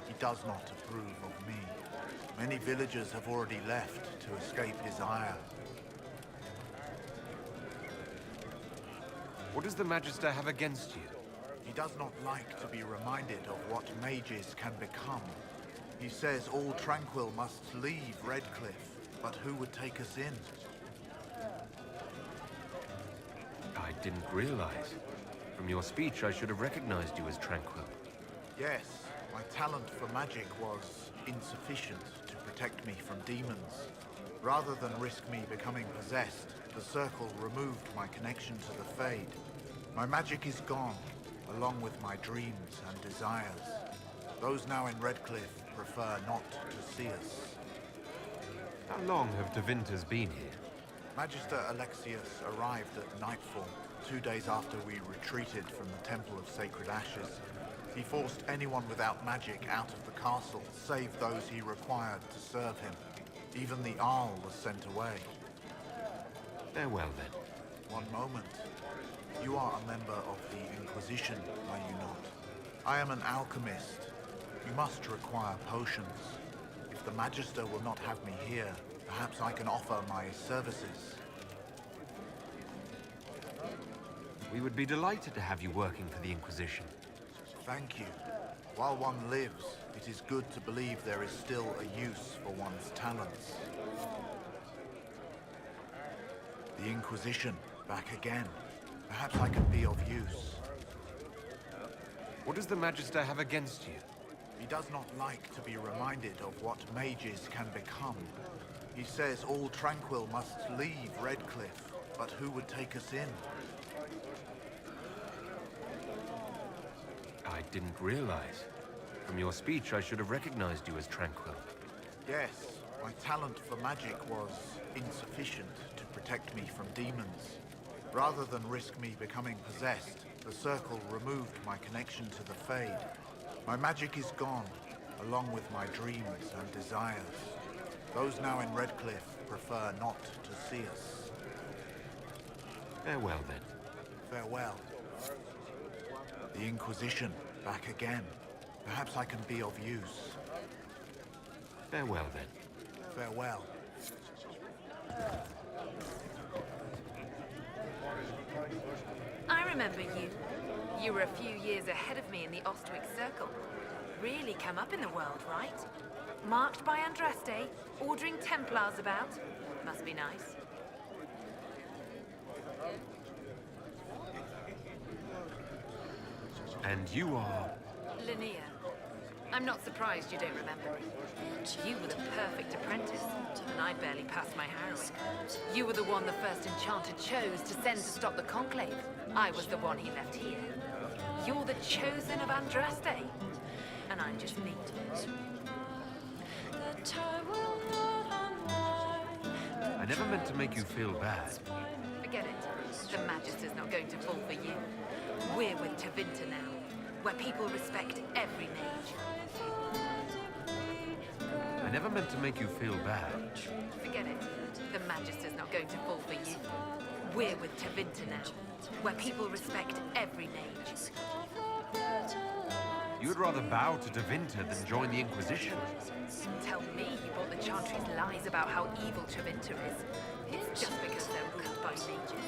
He does not approve of me. Many villagers have already left to escape his ire. What does the Magister have against you? He does not like to be reminded of what mages can become. He says all Tranquil must leave Redcliffe, but who would take us in? I didn't realize. From your speech, I should have recognized you as Tranquil. Yes, my talent for magic was insufficient to protect me from demons. Rather than risk me becoming possessed, the Circle removed my connection to the Fade. My magic is gone, along with my dreams and desires. Those now in Redcliffe prefer not to see us. How long have Tevinters been here? Magister Alexius arrived at nightfall, 2 days after we retreated from the Temple of Sacred Ashes. He forced anyone without magic out of the castle, save those he required to serve him. Even the Arl was sent away. Farewell, then. One moment. You are a member of the Inquisition, are you not? I am an alchemist. You must require potions. If the Magister will not have me here, perhaps I can offer my services. We would be delighted to have you working for the Inquisition. Thank you. While one lives, it is good to believe there is still a use for one's talents. The Inquisition, back again. Perhaps I can be of use. What does the Magister have against you? He does not like to be reminded of what mages can become. He says all Tranquil must leave Redcliffe, but who would take us in? I didn't realize. From your speech, I should have recognized you as Tranquil. Yes, my talent for magic was insufficient to protect me from demons. Rather than risk me becoming possessed, the Circle removed my connection to the Fade. My magic is gone, along with my dreams and desires. Those now in Redcliffe prefer not to see us. Farewell, then. Farewell. The Inquisition, back again. Perhaps I can be of use. Farewell, then. Farewell. I remember you. You were a few years ahead of me in the Ostwick Circle. Really come up in the world, right? Marked by Andraste, ordering Templars about. Must be nice. And you are? Linnea. I'm not surprised you don't remember me. You were the perfect apprentice, and I barely passed my harrowing. You were the one the first enchanter chose to send to stop the Conclave. I was the one he left here. You're the chosen of Andraste, and I'm just me. I never meant to make you feel bad. Forget it. The Magister's not going to fall for you. We're with Tevinter now, where people respect every mage. I never meant to make you feel bad. Forget it. The Magister's not going to fall for you. We're with Tevinter now, where people respect every mage. You'd rather bow to Tevinter than join the Inquisition? Tell me you bought the Chantry's lies about how evil Tevinter is. It's just because they're ruled by mages.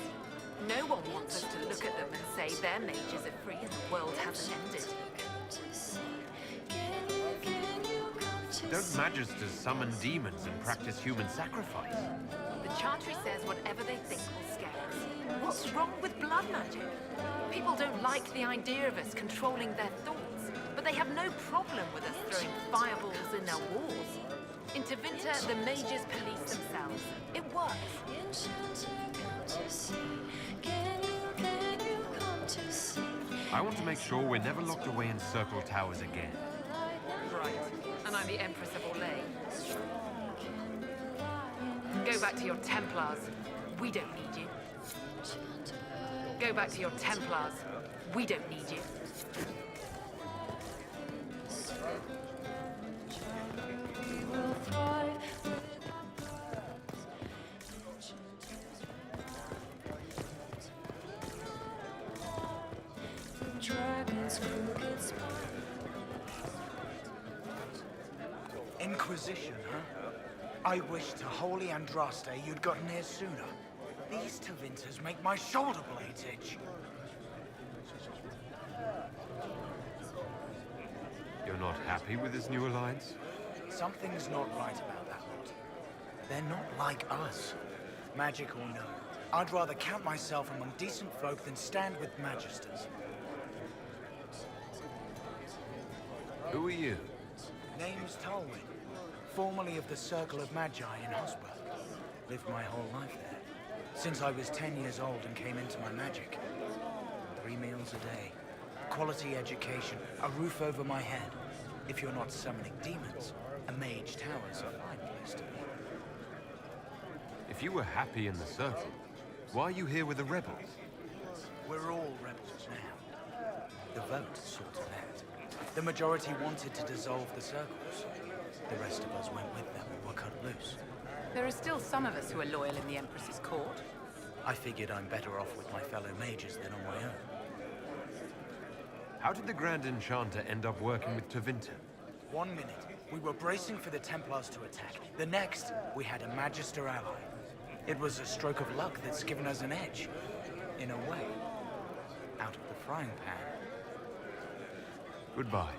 No one wants us to look at them and say their mages are free and the world hasn't ended. Don't Magisters summon demons and practice human sacrifice? The Chantry says whatever they think will scare us. What's wrong with blood magic? People don't like the idea of us controlling their thoughts, but they have no problem with us throwing fireballs in their walls. In Tevinter, the mages police themselves. It works. I want to make sure we're never locked away in circle towers again. Right. And I'm the Empress of Orlais. Go back to your Templars. We don't need you. Go back to your Templars. We don't need you. Inquisition, huh? I wish to holy Andraste you'd gotten here sooner. These Tevinters make my shoulder blades itch. You're not happy with this new alliance? Something's not right about that lot. They're not like us. Magic or no, I'd rather count myself among decent folk than stand with Magisters. Who are you? Name's Tolwyn, formerly of the Circle of Magi in Hosper. Lived my whole life there, since I was 10 years old and came into my magic. 3 meals a day, quality education, a roof over my head. If you're not summoning demons, a mage tower's a fine place to be. If you were happy in the Circle, why are you here with the rebels? We're all rebels now. The vote saw to that. The majority wanted to dissolve the circles. The rest of us went with them and were cut loose. There are still some of us who are loyal in the Empress's court. I figured I'm better off with my fellow mages than on my own. How did the Grand Enchanter end up working with Tevinter? 1 minute, we were bracing for the Templars to attack. The next, we had a Magister ally. It was a stroke of luck that's given us an edge. In a way. Out of the frying pan. Goodbye.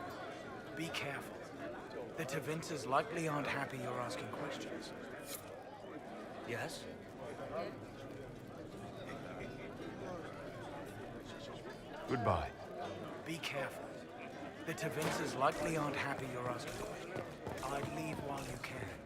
Be careful. The Tevinters likely aren't happy you're asking questions. Yes? Goodbye. Be careful. The Tevinters likely aren't happy you're asking questions. I'd leave while you can.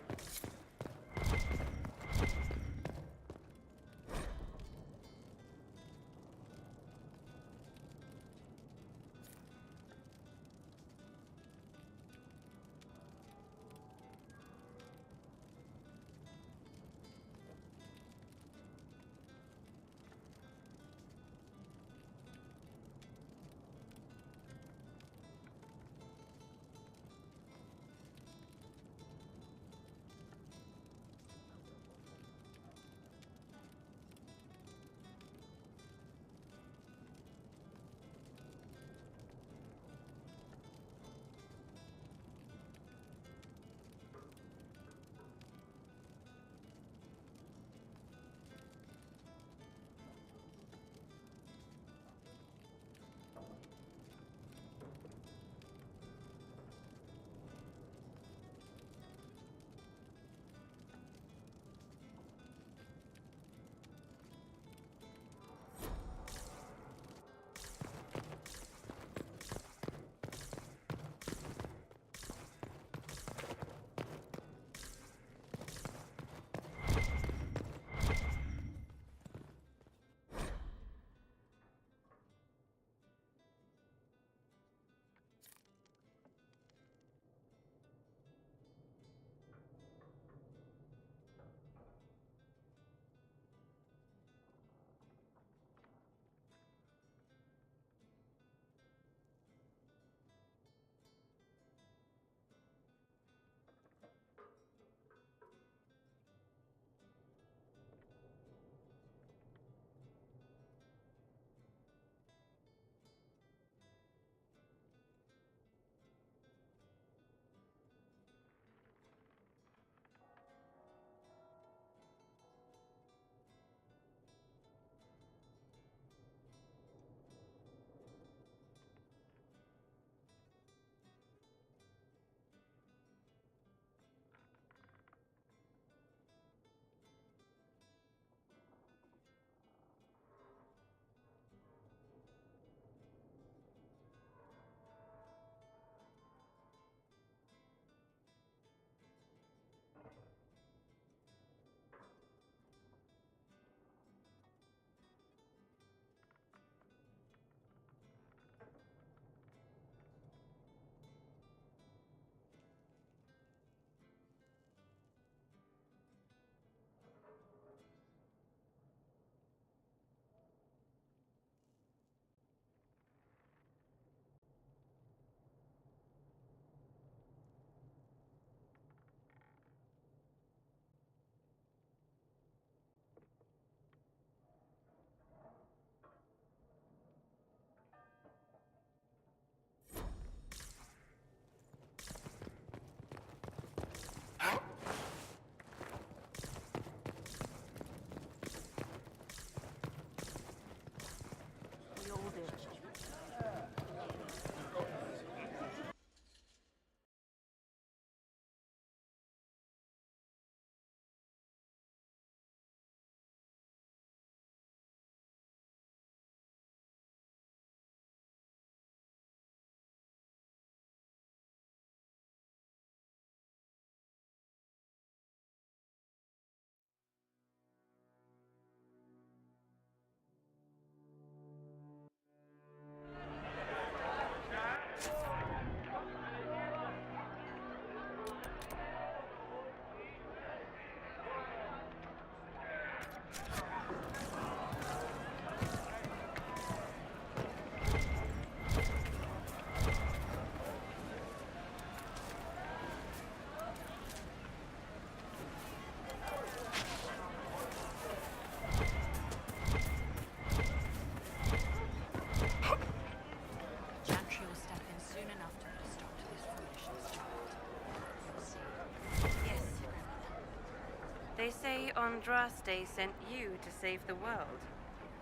They say Andraste sent you to save the world.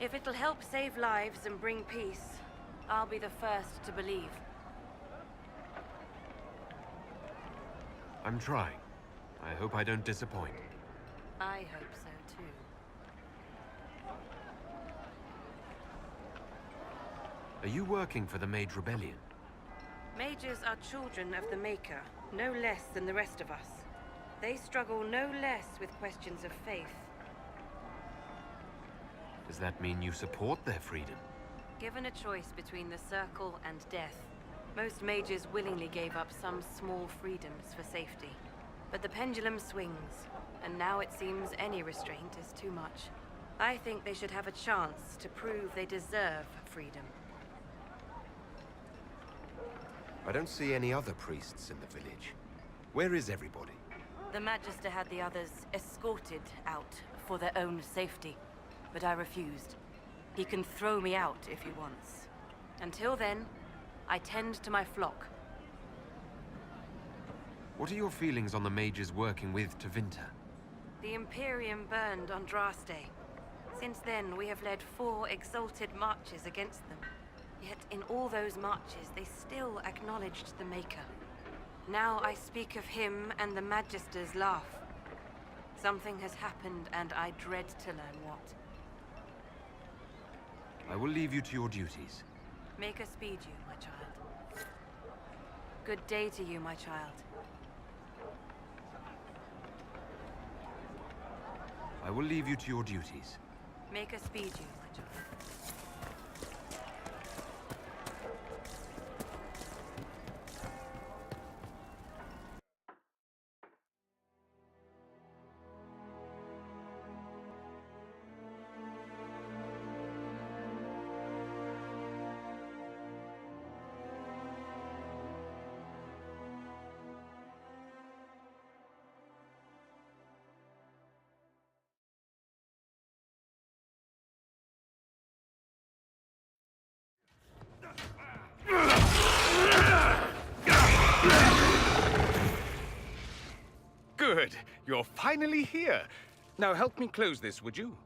If it'll help save lives and bring peace, I'll be the first to believe. I'm trying. I hope I don't disappoint. I hope so too. Are you working for the Mage Rebellion? Mages are children of the Maker, no less than the rest of us. They struggle no less with questions of faith. Does that mean you support their freedom? Given a choice between the Circle and death, most mages willingly gave up some small freedoms for safety. But the pendulum swings, and now it seems any restraint is too much. I think they should have a chance to prove they deserve freedom. I don't see any other priests in the village. Where is everybody? The Magister had the others escorted out for their own safety, but I refused. He can throw me out if he wants. Until then, I tend to my flock. What are your feelings on the mages working with Tevinter? The Imperium burned Andraste. Since then, we have led 4 exalted marches against them. Yet in all those marches, they still acknowledged the Maker. Now I speak of him and the Magisters laugh. Something has happened, and I dread to learn what. I will leave you to your duties. Make us speed you, my child. Good day to you, my child. I will leave you to your duties. Make us speed you, my child. Good. You're finally here. Now help me close this, would you?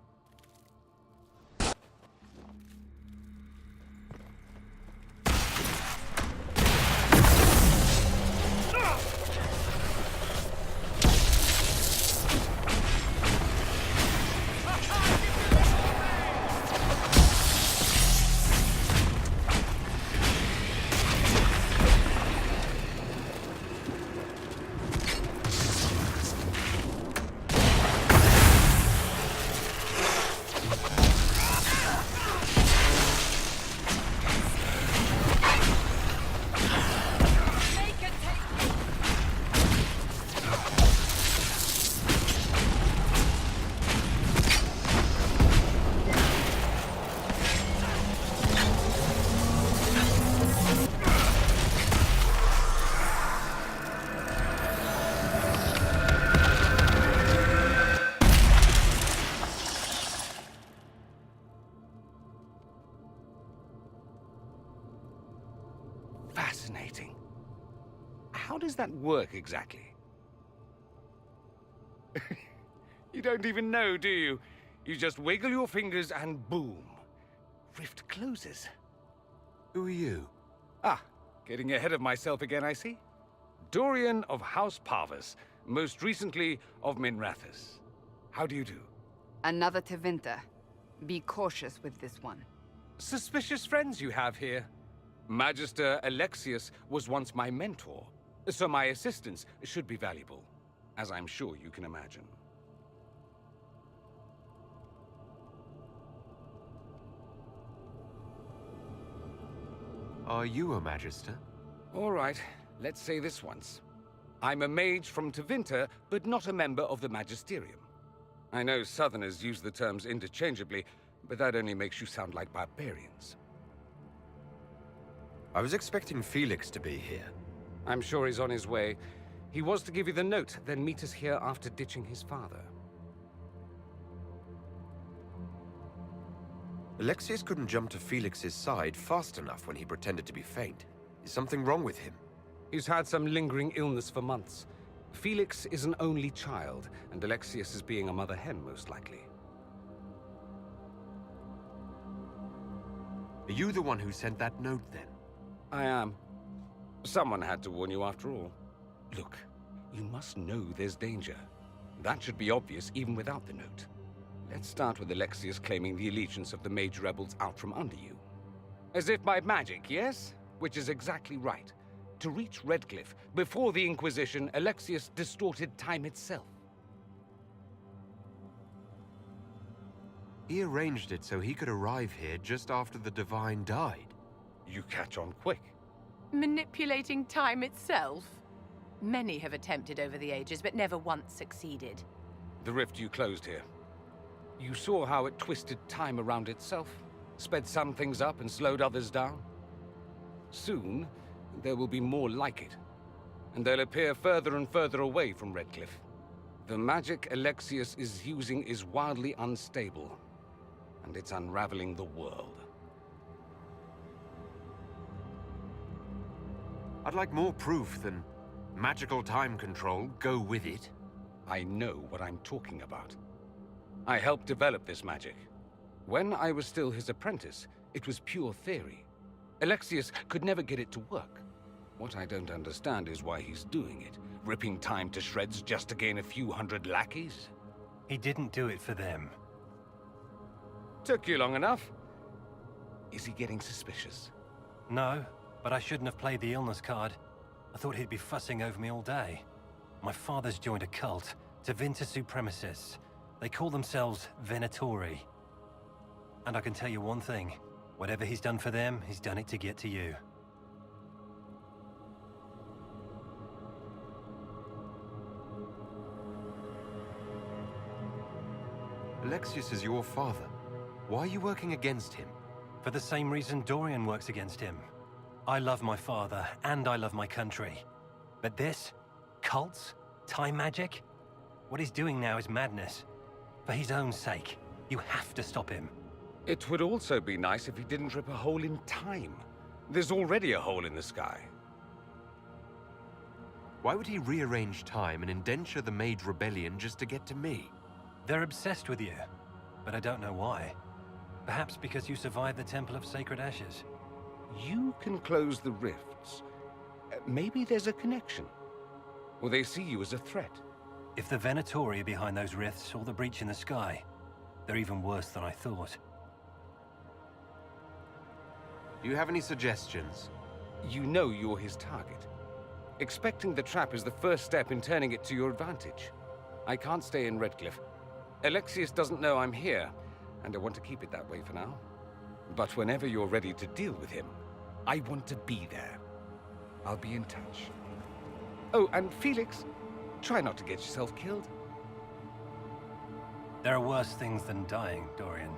Fascinating. How does that work exactly? You don't even know, do you? You just wiggle your fingers and boom. Rift closes. Who are you? Ah, getting ahead of myself again, I see. Dorian of House Parvus, most recently of Minrathous. How do you do? Another Tevinter. Be cautious with this one. Suspicious friends you have here. Magister Alexius was once my mentor, so my assistance should be valuable, as I'm sure you can imagine. Are you a Magister? All right, let's say this once. I'm a mage from Tevinter, but not a member of the Magisterium. I know Southerners use the terms interchangeably, but that only makes you sound like barbarians. I was expecting Felix to be here. I'm sure he's on his way. He was to give you the note, then meet us here after ditching his father. Alexius couldn't jump to Felix's side fast enough when he pretended to be faint. Is something wrong with him? He's had some lingering illness for months. Felix is an only child, and Alexius is being a mother hen, most likely. Are you the one who sent that note, then? I am. Someone had to warn you after all. Look, you must know there's danger. That should be obvious even without the note. Let's start with Alexius claiming the allegiance of the mage rebels out from under you. As if by magic, yes? Which is exactly right. To reach Redcliffe, before the Inquisition, Alexius distorted time itself. He arranged it so he could arrive here just after the Divine died. You catch on quick. Manipulating time itself? Many have attempted over the ages, but never once succeeded. The rift you closed here. You saw how it twisted time around itself, sped some things up and slowed others down. Soon, there will be more like it, and they'll appear further and further away from Redcliffe. The magic Alexius is using is wildly unstable, and it's unraveling the world. I'd like more proof than magical time control. Go with it. I know what I'm talking about. I helped develop this magic. When I was still his apprentice, it was pure theory. Alexius could never get it to work. What I don't understand is why he's doing it, ripping time to shreds just to gain a few hundred lackeys. He didn't do it for them. Took you long enough. Is he getting suspicious? No, but I shouldn't have played the illness card. I thought he'd be fussing over me all day. My father's joined a cult, Tevinter Supremacists. They call themselves Venatori. And I can tell you one thing. Whatever he's done for them, he's done it to get to you. Alexius is your father. Why are you working against him? For the same reason Dorian works against him. I love my father, and I love my country. But this? Cults? Time magic? What he's doing now is madness. For his own sake, you have to stop him. It would also be nice if he didn't rip a hole in time. There's already a hole in the sky. Why would he rearrange time and indenture the Mage Rebellion just to get to me? They're obsessed with you, but I don't know why. Perhaps because you survived the Temple of Sacred Ashes. You can close the rifts. Maybe there's a connection. Or they see you as a threat. If the Venatori are behind those rifts or the breach in the sky, they're even worse than I thought. Do you have any suggestions? You know you're his target. Expecting the trap is the first step in turning it to your advantage. I can't stay in Redcliffe. Alexius doesn't know I'm here, and I want to keep it that way for now. But whenever you're ready to deal with him, I want to be there. I'll be in touch. Oh, and Felix, try not to get yourself killed. There are worse things than dying, Dorian.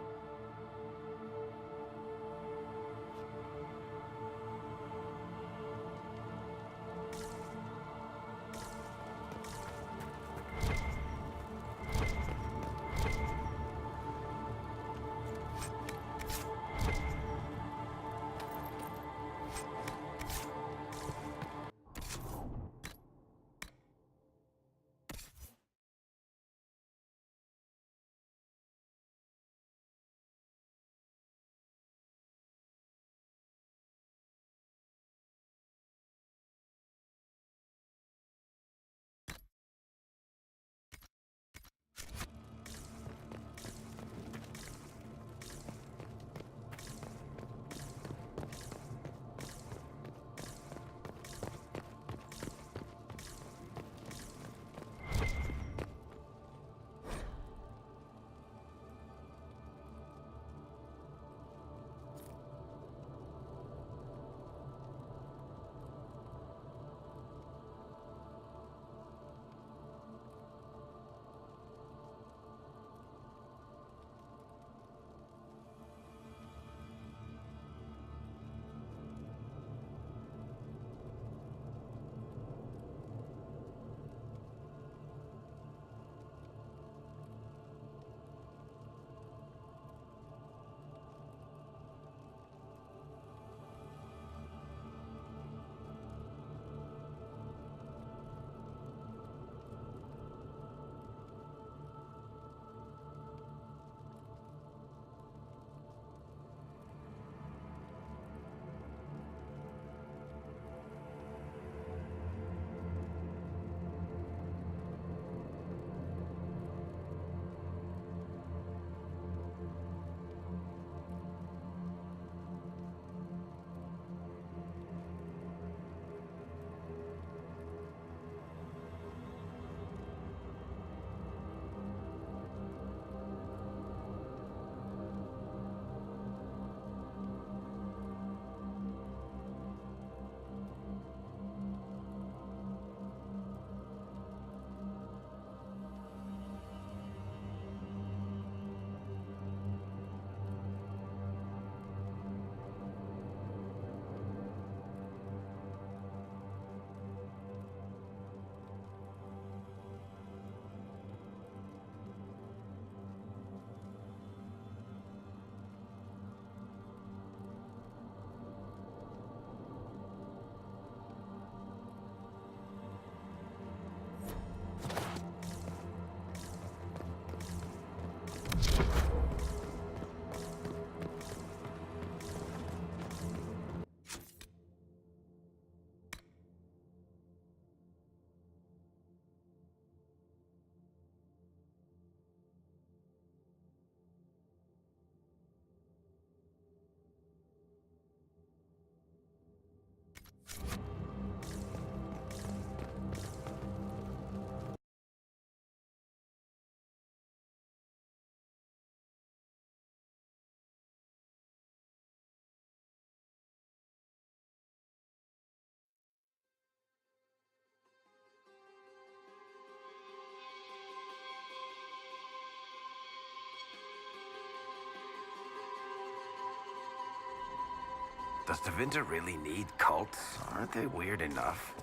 Does Tevinter really need cults? Aren't they weird enough?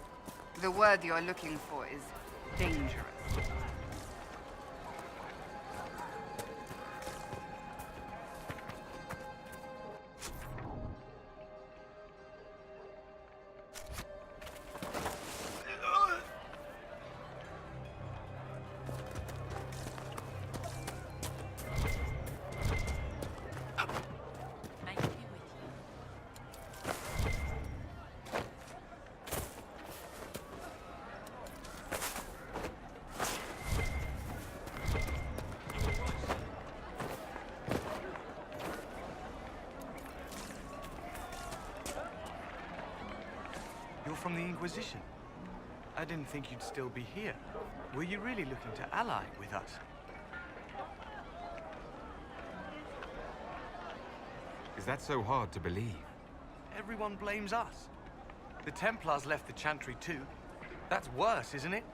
The word you're looking for is dangerous. You're from the Inquisition. I didn't think you'd still be here. Were you really looking to ally with us? Is that so hard to believe? Everyone blames us. The Templars left the Chantry too. That's worse, isn't it?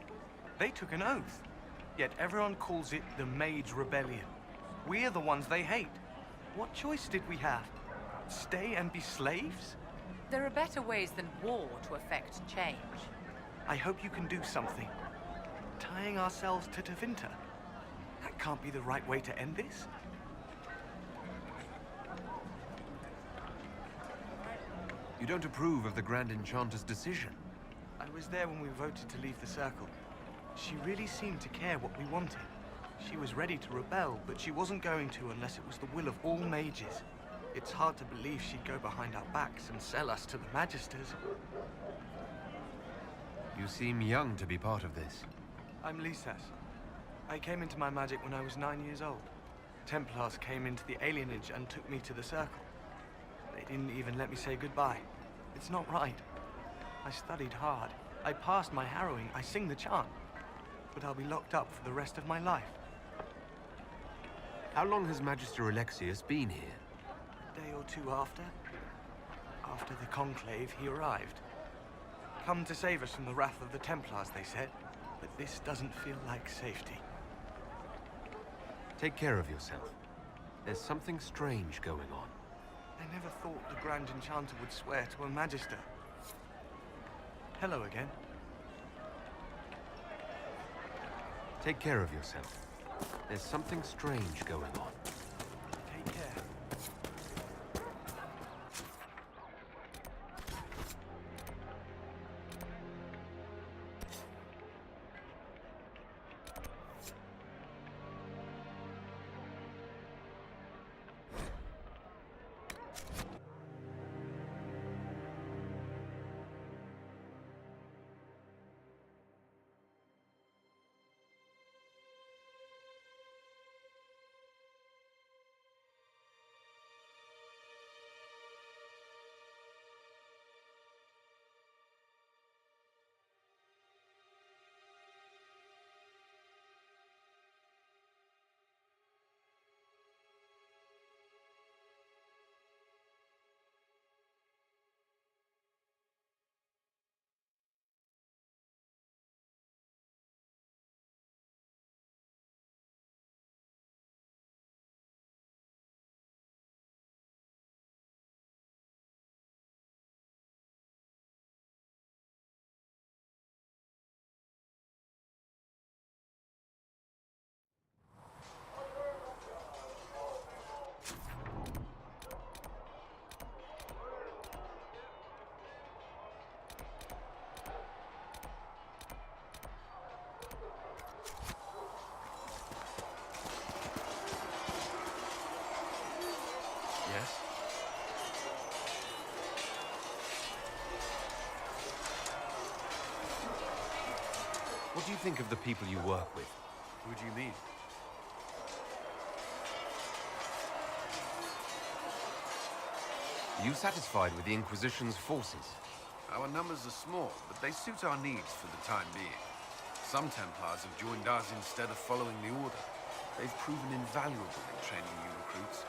They took an oath. Yet everyone calls it the Mage Rebellion. We're the ones they hate. What choice did we have? Stay and be slaves? There are better ways than war to effect change. I hope you can do something. Tying ourselves to Tevinter. That can't be the right way to end this. You don't approve of the Grand Enchanter's decision? I was there when we voted to leave the Circle. She really seemed to care what we wanted. She was ready to rebel, but she wasn't going to unless it was the will of all mages. It's hard to believe she'd go behind our backs and sell us to the Magisters. You seem young to be part of this. I'm Lisas. I came into my magic when I was 9 years old. Templars came into the alienage and took me to the Circle. They didn't even let me say goodbye. It's not right. I studied hard. I passed my harrowing. I sing the chant. But I'll be locked up for the rest of my life. How long has Magister Alexius been here? A day or two after. After the Conclave, he arrived. Come to save us from the wrath of the Templars, they said. But this doesn't feel like safety. Take care of yourself. There's something strange going on. I never thought the Grand Enchanter would swear to a Magister. Hello again. Take care of yourself. There's something strange going on. Take care. Yes? What do you think of the people you work with? Who do you mean? Are you satisfied with the Inquisition's forces? Our numbers are small, but they suit our needs for the time being. Some Templars have joined us instead of following the Order. They've proven invaluable in training new recruits.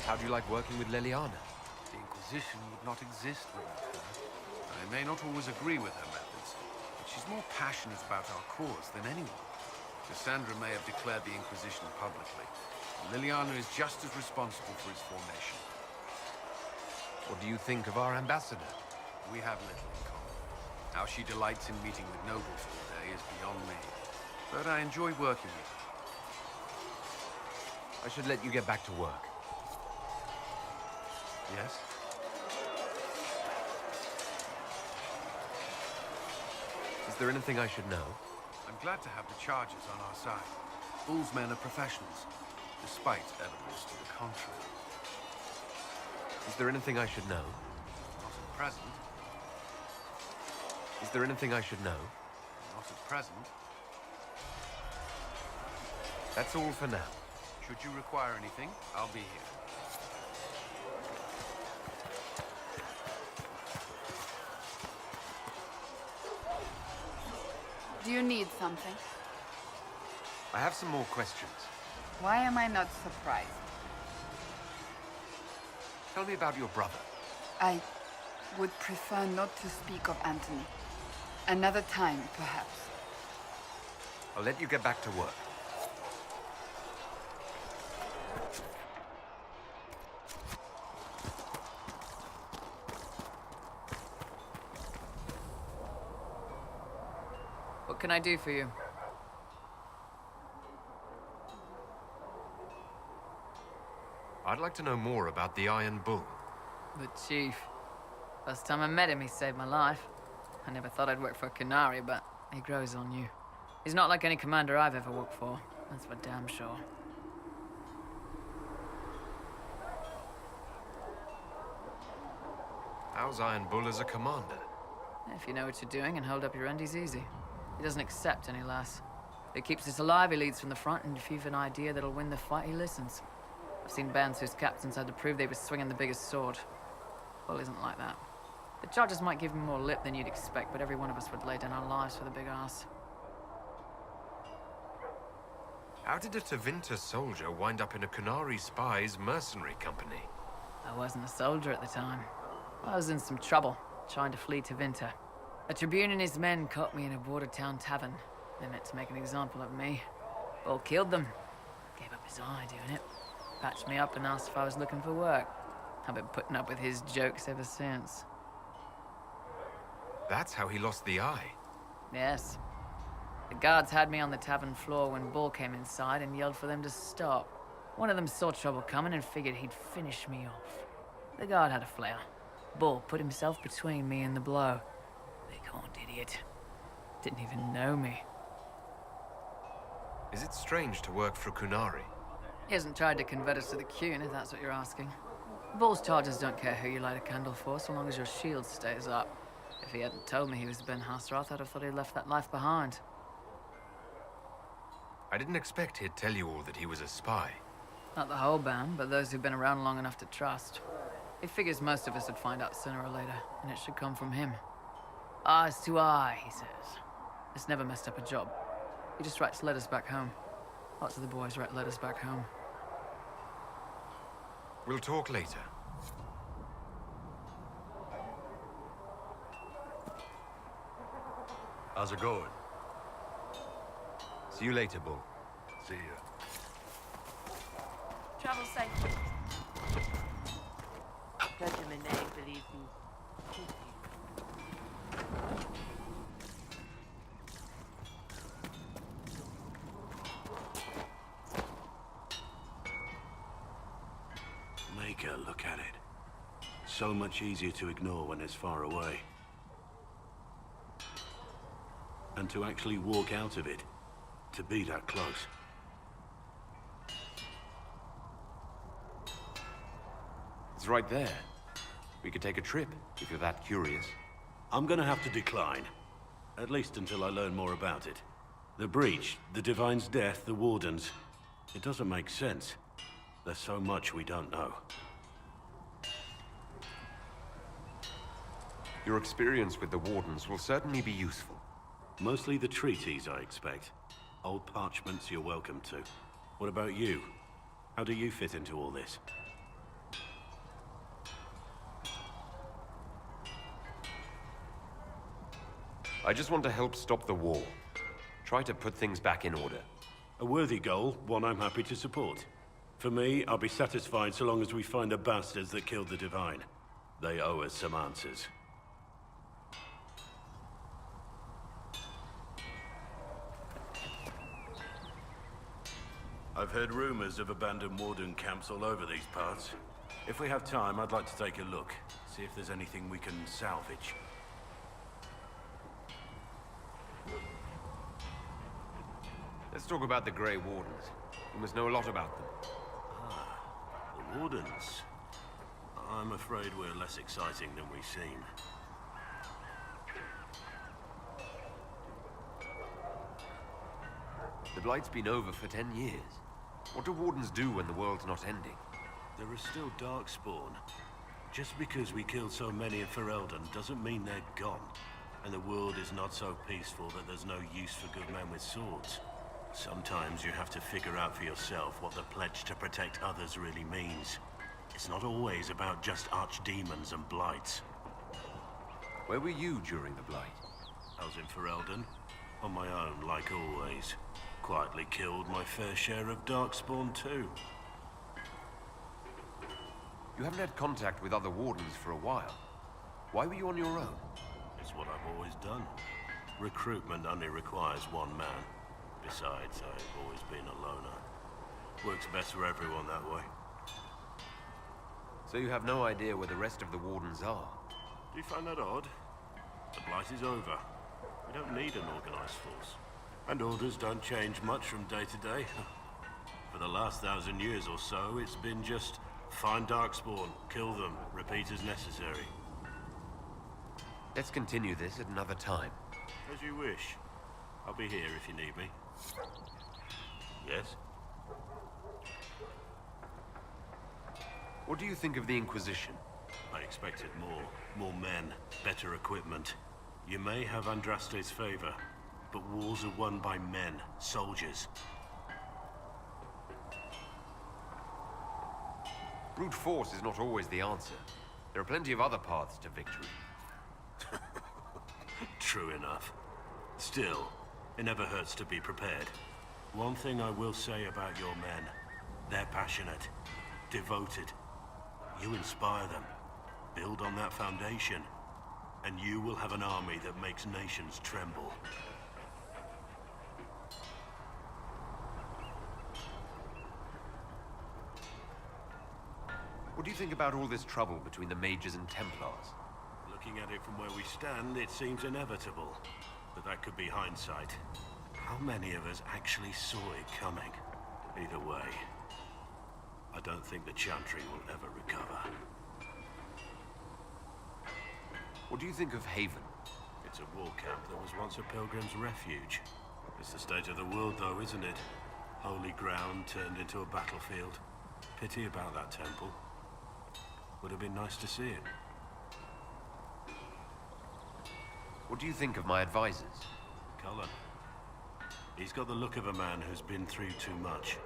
How do you like working with Leliana? The Inquisition would not exist without her. I may not always agree with her methods, but she's more passionate about our cause than anyone. Cassandra may have declared the Inquisition publicly, Liliana is just as responsible for its formation. What do you think of our ambassador? We have little in common. How she delights in meeting with nobles all day is beyond me. But I enjoy working with her. I should let you get back to work. Yes? Is there anything I should know? I'm glad to have the charges on our side. Bull's men are professionals, despite evidence to the contrary. Is there anything I should know? Not at present. Is there anything I should know? Not at present. That's all for now. Should you require anything, I'll be here. Do you need something? I have some more questions. Why am I not surprised? Tell me about your brother. I would prefer not to speak of Anthony. Another time, perhaps. I'll let you get back to work. What can I do for you? I'd like to know more about the Iron Bull. The chief. First time I met him, he saved my life. I never thought I'd work for Canary, but he grows on you. He's not like any commander I've ever worked for. That's for damn sure. How's Iron Bull as a commander? If you know what you're doing and hold up your end, he's easy. He doesn't accept any less. If he keeps us alive, he leads from the front, and if you've an idea that'll win the fight, he listens. I've seen bands whose captains had to prove they were swinging the biggest sword. Bull isn't like that. The charges might give him more lip than you'd expect, but every one of us would lay down our lives for the big ass. How did a Tevinter soldier wind up in a Canary spy's mercenary company? I wasn't a soldier at the time. I was in some trouble, trying to flee to Winter. A Tribune and his men caught me in a border town tavern. They meant to make an example of me. Bull killed them. Gave up his eye doing it. Patched me up and asked if I was looking for work. I've been putting up with his jokes ever since. That's how he lost the eye. Yes. The guards had me on the tavern floor when Bull came inside and yelled for them to stop. One of them saw trouble coming and figured he'd finish me off. The guard had a flare. Bull put himself between me and the blow. Big-horned idiot. Didn't even know me. Is it strange to work for Kunari? He hasn't tried to convert us to the Qun, if that's what you're asking. Bull's charges don't care who you light a candle for, so long as your shield stays up. If he hadn't told me he was Ben Hasrath, I'd have thought he'd left that life behind. I didn't expect he'd tell you all that he was a spy. Not the whole band, but those who've been around long enough to trust. He figures most of us would find out sooner or later, and it should come from him. Eyes to eye, he says. It's never messed up a job. He just writes letters back home. Lots of the boys write letters back home. We'll talk later. How's it going? See you later, Bull. See ya. Travel safe. Gentlemen, I believe me. Make her look at it. So much easier to ignore when it's far away. And to actually walk out of it. To be that close. It's right there. We could take a trip, if you're that curious. I'm gonna have to decline. At least until I learn more about it. The breach, the Divine's death, the Wardens. It doesn't make sense. There's so much we don't know. Your experience with the Wardens will certainly be useful. Mostly the treaties, I expect. Old parchments you're welcome to. What about you? How do you fit into all this? I just want to help stop the war. Try to put things back in order. A worthy goal, one I'm happy to support. For me, I'll be satisfied so long as we find the bastards that killed the Divine. They owe us some answers. I've heard rumors of abandoned Warden camps all over these parts. If we have time, I'd like to take a look, see if there's anything we can salvage. Let's talk about the Grey Wardens. You must know a lot about them. Ah, the Wardens. I'm afraid we're less exciting than we seem. The Blight's been over for 10 years. What do Wardens do when the world's not ending? There is still Darkspawn. Just because we killed so many in Ferelden doesn't mean they're gone. And the world is not so peaceful that there's no use for good men with swords. Sometimes you have to figure out for yourself what the pledge to protect others really means. It's not always about just archdemons and blights. Where were you during the Blight? I was in Ferelden, on my own, like always. Quietly killed my fair share of Darkspawn too. You haven't had contact with other Wardens for a while. Why were you on your own? It's what I've always done. Recruitment only requires one man. Besides, I've always been a loner. Works best for everyone that way. So you have no idea where the rest of the Wardens are? Do you find that odd? The Blight is over. We don't need an organized force. And orders don't change much from day to day. For the last 1,000 years or so, it's been just find Darkspawn, kill them, repeat as necessary. Let's continue this at another time. As you wish. I'll be here if you need me. Yes? What do you think of the Inquisition? I expected more. More men, better equipment. You may have Andraste's favor, but wars are won by men, soldiers. Brute force is not always the answer. There are plenty of other paths to victory. True enough. Still, it never hurts to be prepared. One thing I will say about your men, they're passionate, devoted. You inspire them. Build on that foundation, and you will have an army that makes nations tremble. What do you think about all this trouble between the Mages and Templars? Looking at it from where we stand, it seems inevitable. But that could be hindsight. How many of us actually saw it coming? Either way, I don't think the Chantry will ever recover. What do you think of Haven? It's a war camp that was once a pilgrim's refuge. It's the state of the world, though, isn't it? Holy ground turned into a battlefield. Pity about that temple. Would have been nice to see it. What do you think of my advisors? Cullen. He's got the look of a man who's been through too much.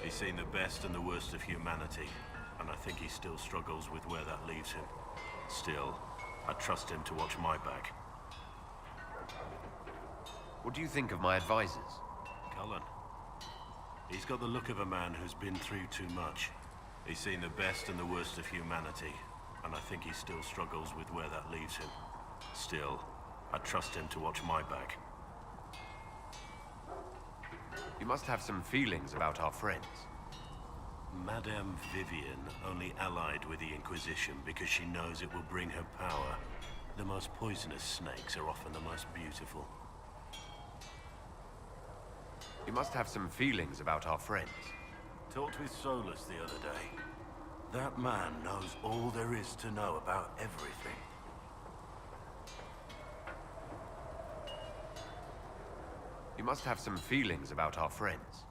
He's seen the best and the worst of humanity, and I think he still struggles with where that leaves him. Still, I trust him to watch my back. What do you think of my advisors? Cullen. He's got the look of a man who's been through too much. He's seen the best and the worst of humanity, and I think he still struggles with where that leaves him. Still, I trust him to watch my back. You must have some feelings about our friends. Madame Vivian only allied with the Inquisition because she knows it will bring her power. The most poisonous snakes are often the most beautiful. You must have some feelings about our friends. Talked with Solus the other day. That man knows all there is to know about everything. You must have some feelings about our friends.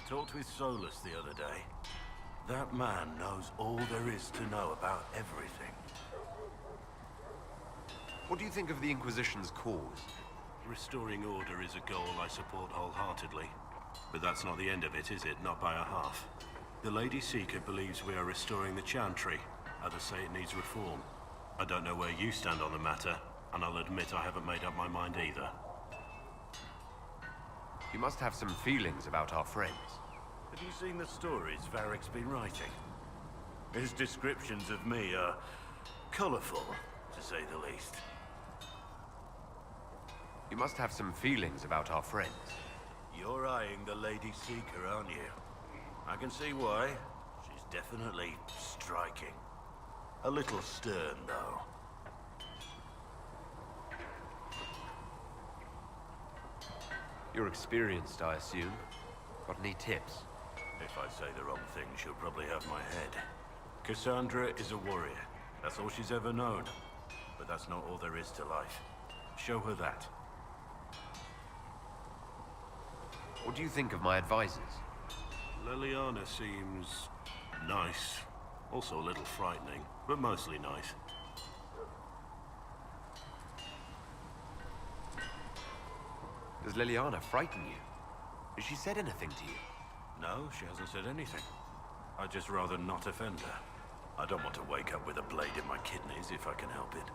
Talked with Solus the other day. That man knows all there is to know about everything. What do you think of the Inquisition's cause? Restoring order is a goal I support wholeheartedly. But that's not the end of it, is it? Not by a half. The Lady Seeker believes we are restoring the Chantry. Others say it needs reform. I don't know where you stand on the matter, and I'll admit I haven't made up my mind either. You must have some feelings about our friends. Have you seen the stories Varric's been writing? His descriptions of me are colourful, to say the least. You must have some feelings about our friends. You're eyeing the Lady Seeker, aren't you? I can see why. She's definitely striking. A little stern, though. You're experienced, I assume. Got any tips? If I say the wrong thing, she'll probably have my head. Cassandra is a warrior. That's all she's ever known. But that's not all there is to life. Show her that. What do you think of my advisors? Liliana seems nice. Also a little frightening, but mostly nice. Does Liliana frighten you? Has she said anything to you? No, she hasn't said anything. I'd just rather not offend her. I don't want to wake up with a blade in my kidneys if I can help it.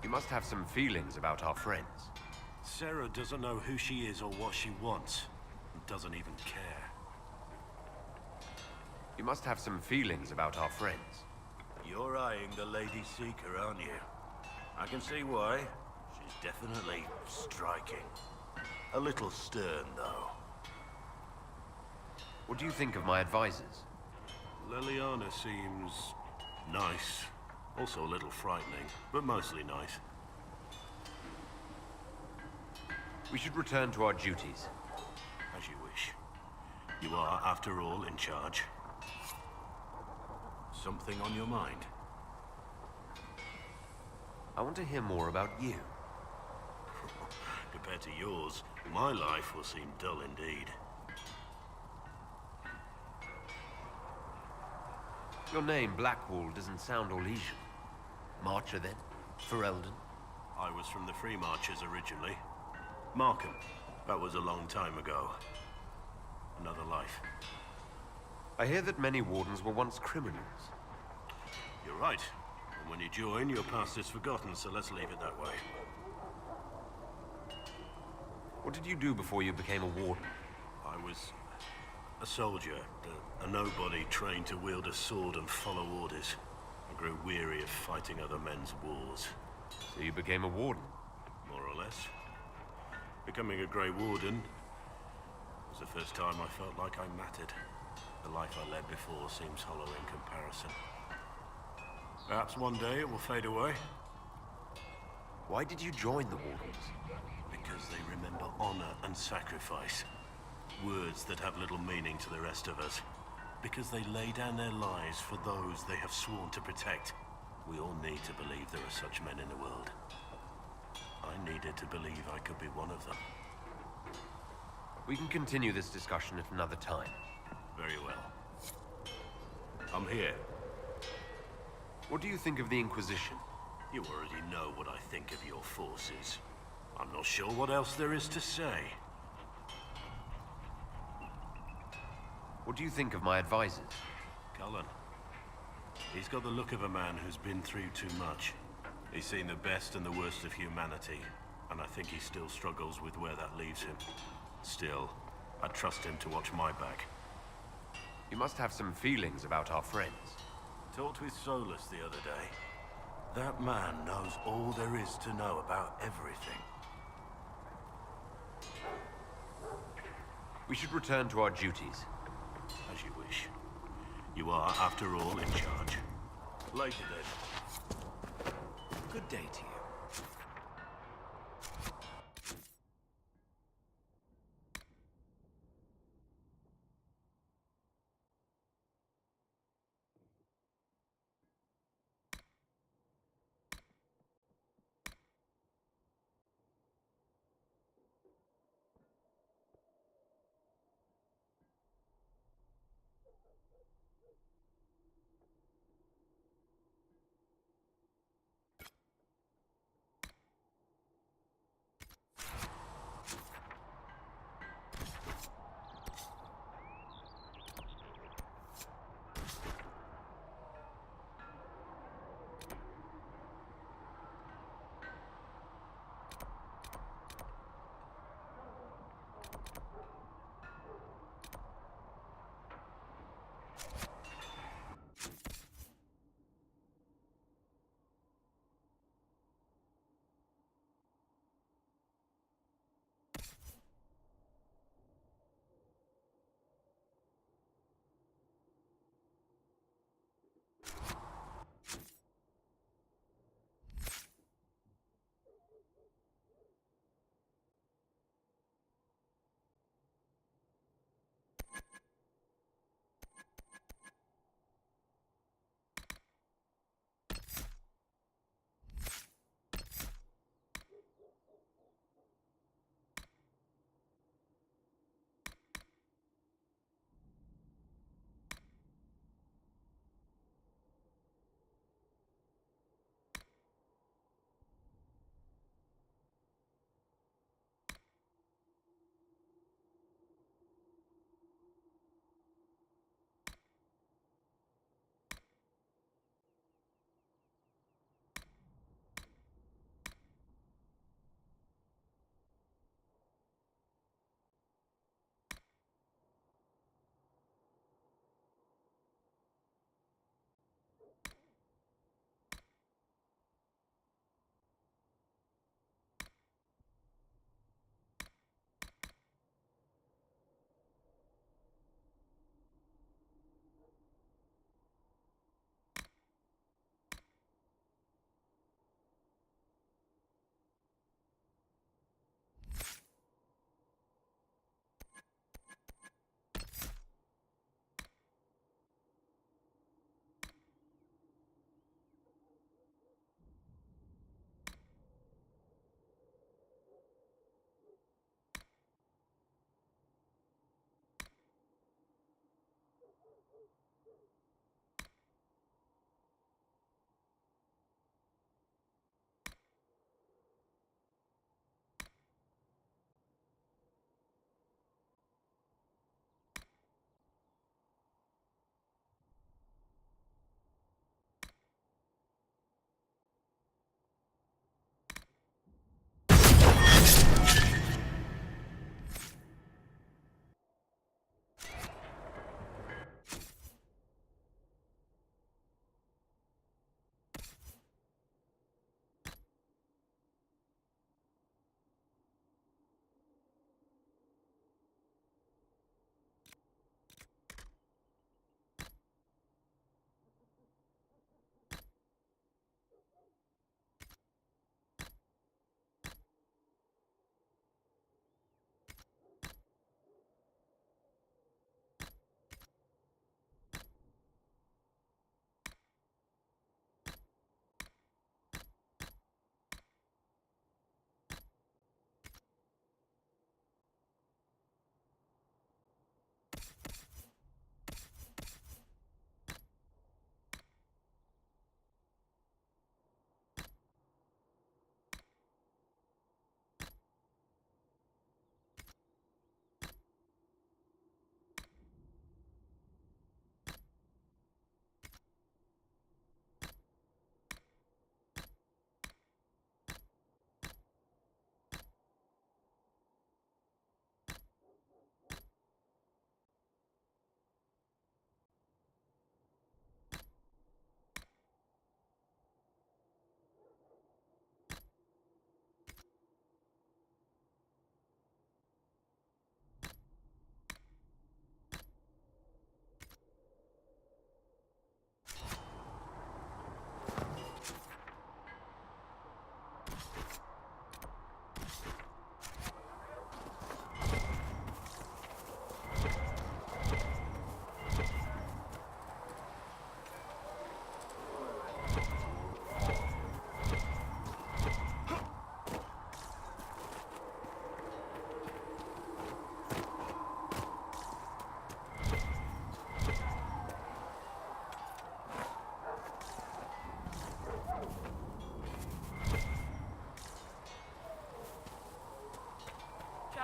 You must have some feelings about our friends. Sarah doesn't know who she is or what she wants. And doesn't even care. You must have some feelings about our friends. You're eyeing the Lady Seeker, aren't you? I can see why. She's definitely striking. A little stern, though. What do you think of my advisors? Liliana seems nice. Also a little frightening, but mostly nice. We should return to our duties. As you wish. You are, after all, in charge. Something on your mind? I want to hear more about you. Compared to yours, my life will seem dull indeed. Your name, Blackwall, doesn't sound Orlesian. Marcher, then? Ferelden? I was from the Free Marchers originally. Markham. That was a long time ago. Another life. I hear that many wardens were once criminals. You're right. And when you join, your past is forgotten, so let's leave it that way. What did you do before you became a warden? I was a soldier, a nobody trained to wield a sword and follow orders. I grew weary of fighting other men's wars. So you became a warden? More or less. Becoming a Grey Warden was the first time I felt like I mattered. The life I led before seems hollow in comparison. Perhaps one day it will fade away. Why did you join the Wardens? Because they remember honor and sacrifice. Words that have little meaning to the rest of us. Because they lay down their lives for those they have sworn to protect. We all need to believe there are such men in the world. I needed to believe I could be one of them. We can continue this discussion at another time. Very well. I'm here. What do you think of the Inquisition? You already know what I think of your forces. I'm not sure what else there is to say. What do you think of my advisors? Cullen. He's got the look of a man who's been through too much. He's seen the best and the worst of humanity, and I think he still struggles with where that leaves him. Still, I trust him to watch my back. You must have some feelings about our friends. Talked with Solus the other day. That man knows all there is to know about everything. We should return to our duties. As you wish. You are, after all, in charge. Later, then. Good day to you.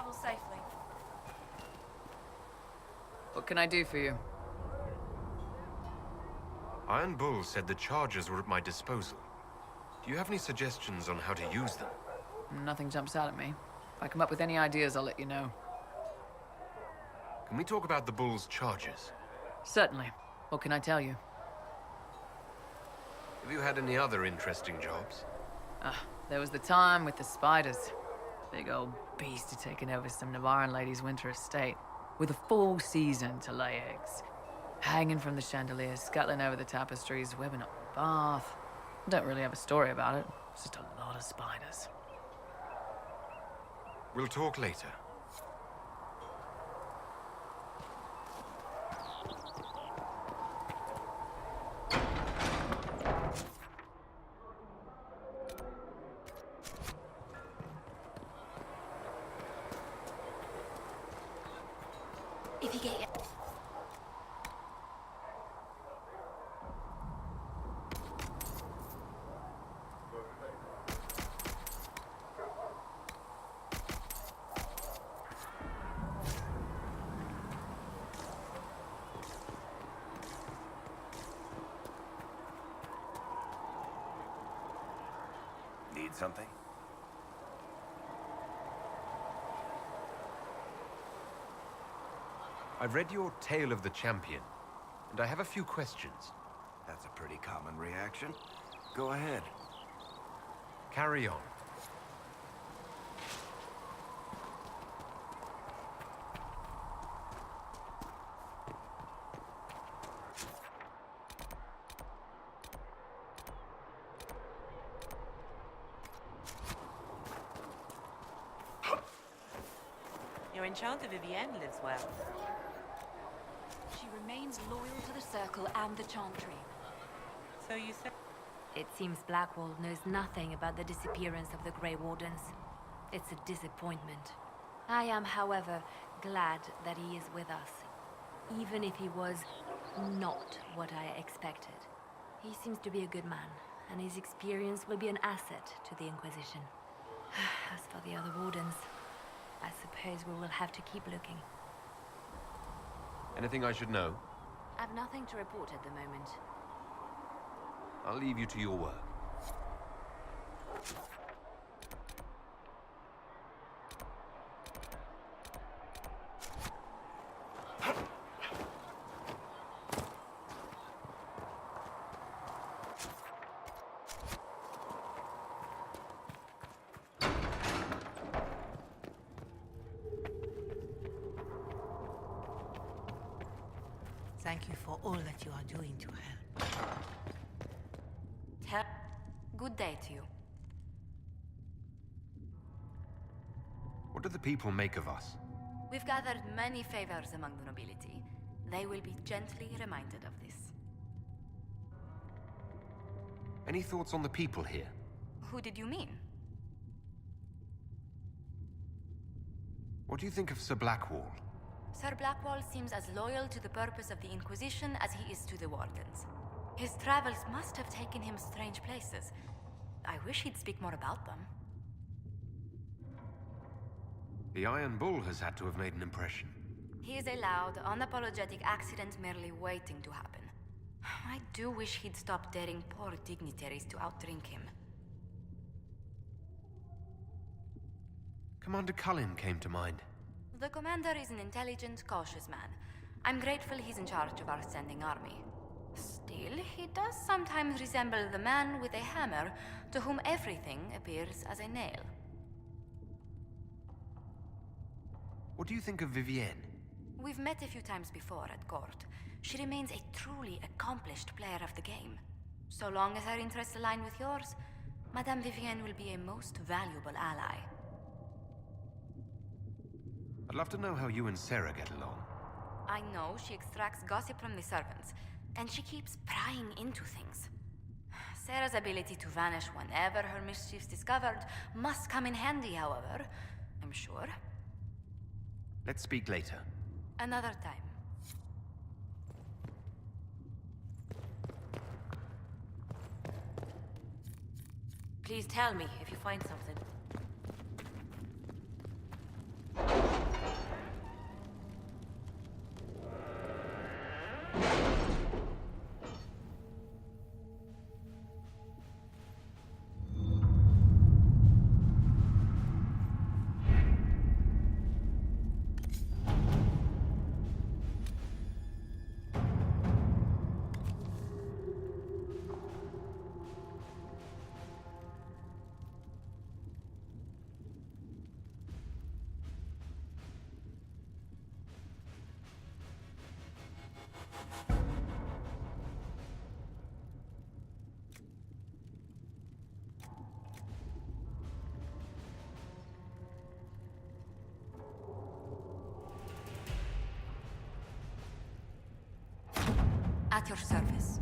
travel safely. What can I do for you? Iron Bull said the charges were at my disposal. Do you have any suggestions on how to use them? Nothing jumps out at me. If I come up with any ideas, I'll let you know. Can we talk about the Bull's charges? Certainly. What can I tell you? Have you had any other interesting jobs? There was the time with the spiders. Big old beast had taken over some Navarran lady's winter estate, with a full season to lay eggs. Hanging from the chandeliers, scuttling over the tapestries, webbing up the bath. Don't really have a story about it. It's just a lot of spiders. We'll talk later. If you get Need something? I've read your Tale of the Champion, and I have a few questions. That's a pretty common reaction. Go ahead. Carry on. Your enchanter Vivienne lives well. She remains loyal to the Circle and the Chantry. So you said... It seems Blackwall knows nothing about the disappearance of the Grey Wardens. It's a disappointment. I am, however, glad that he is with us, even if he was not what I expected. He seems to be a good man, and his experience will be an asset to the Inquisition. As for the other Wardens, I suppose we will have to keep looking. Anything I should know? I've nothing to report at the moment. I'll leave you to your work. Thank you for all that you are doing to help. Good day to you. What do the people make of us? We've gathered many favors among the nobility. They will be gently reminded of this. Any thoughts on the people here? Who did you mean? What do you think of Sir Blackwall? Sir Blackwall seems as loyal to the purpose of the Inquisition as he is to the Wardens. His travels must have taken him strange places. I wish he'd speak more about them. The Iron Bull has had to have made an impression. He is a loud, unapologetic accident merely waiting to happen. I do wish he'd stop daring poor dignitaries to outdrink him. Commander Cullen came to mind. The commander is an intelligent, cautious man. I'm grateful he's in charge of our standing army. Still, he does sometimes resemble the man with a hammer to whom everything appears as a nail. What do you think of Vivienne? We've met a few times before at court. She remains a truly accomplished player of the game. So long as her interests align with yours, Madame Vivienne will be a most valuable ally. I'd love to know how you and Sarah get along. I know she extracts gossip from the servants, and she keeps prying into things. Sarah's ability to vanish whenever her mischief's discovered must come in handy, however, I'm sure. Let's speak later. Another time. Please tell me if you find something. your service.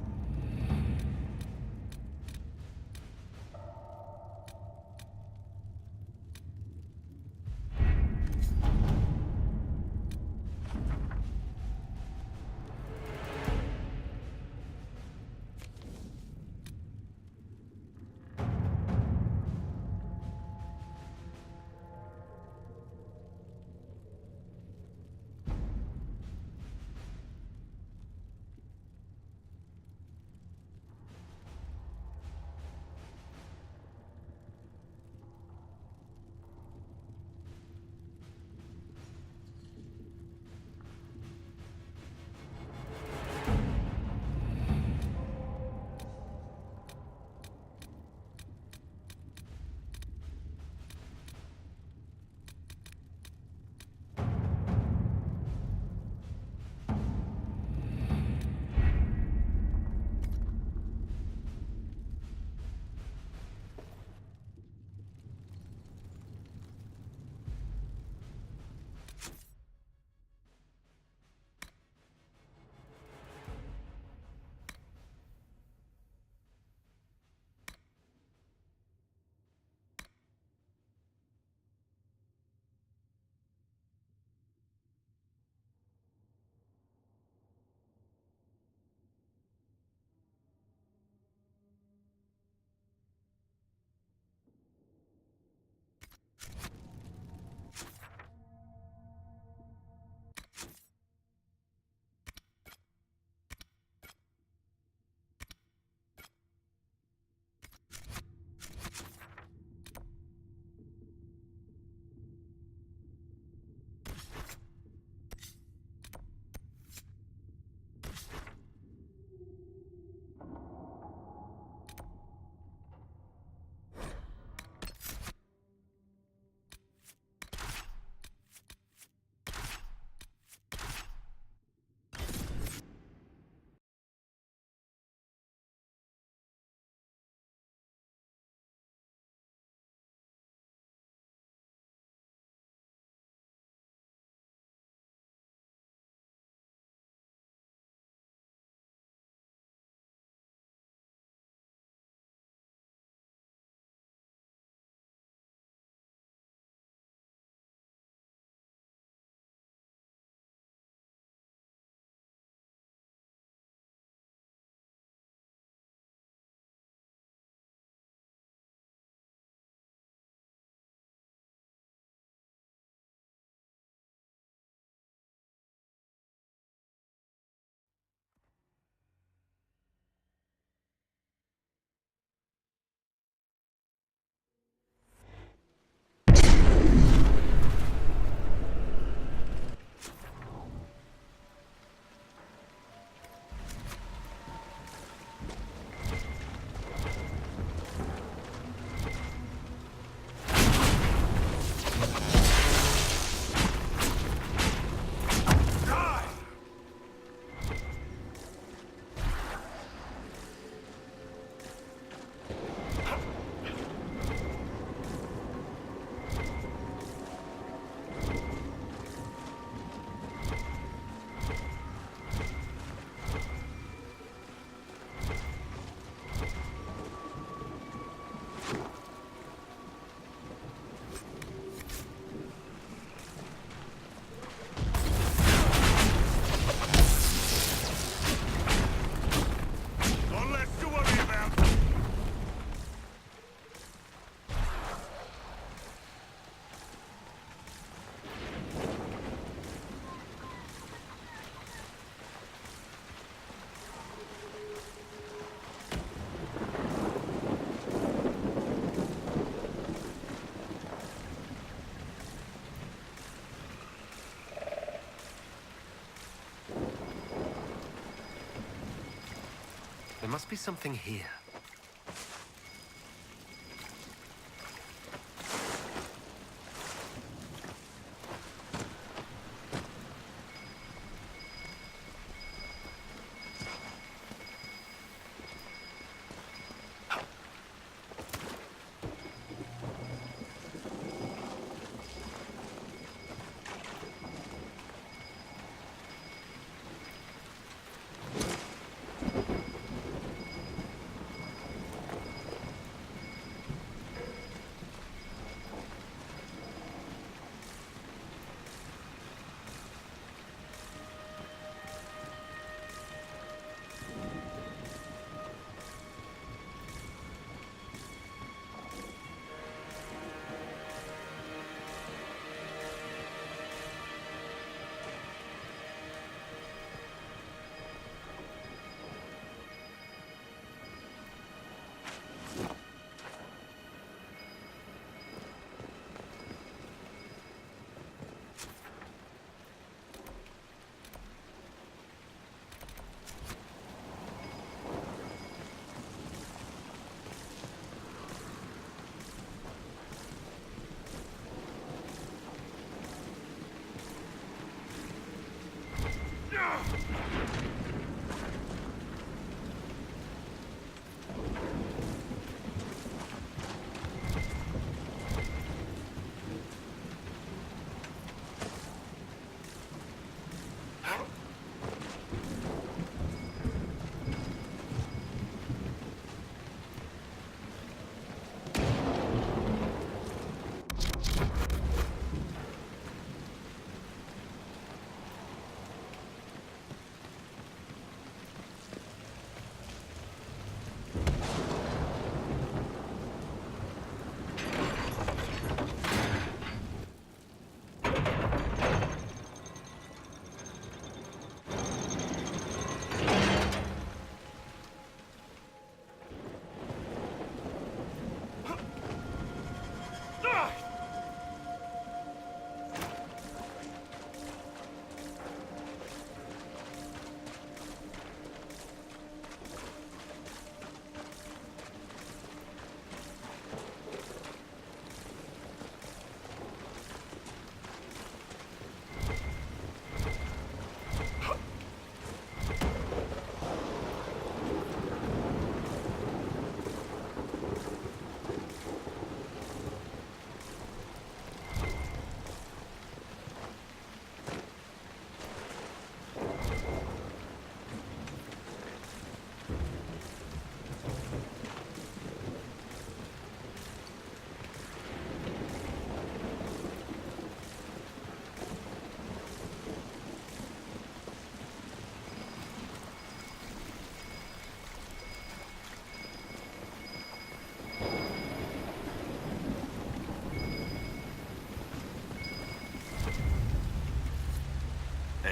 There must be something here.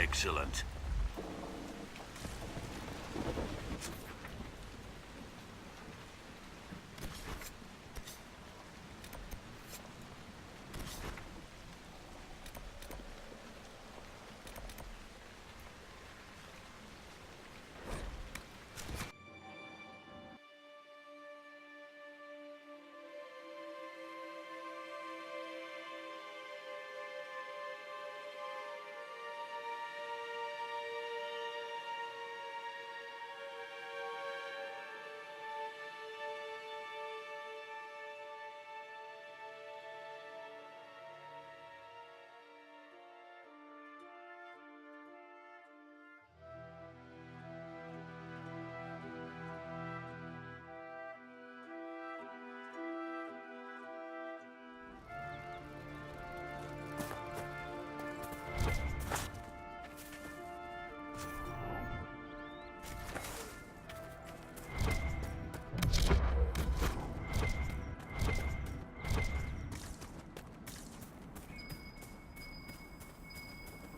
Excellent.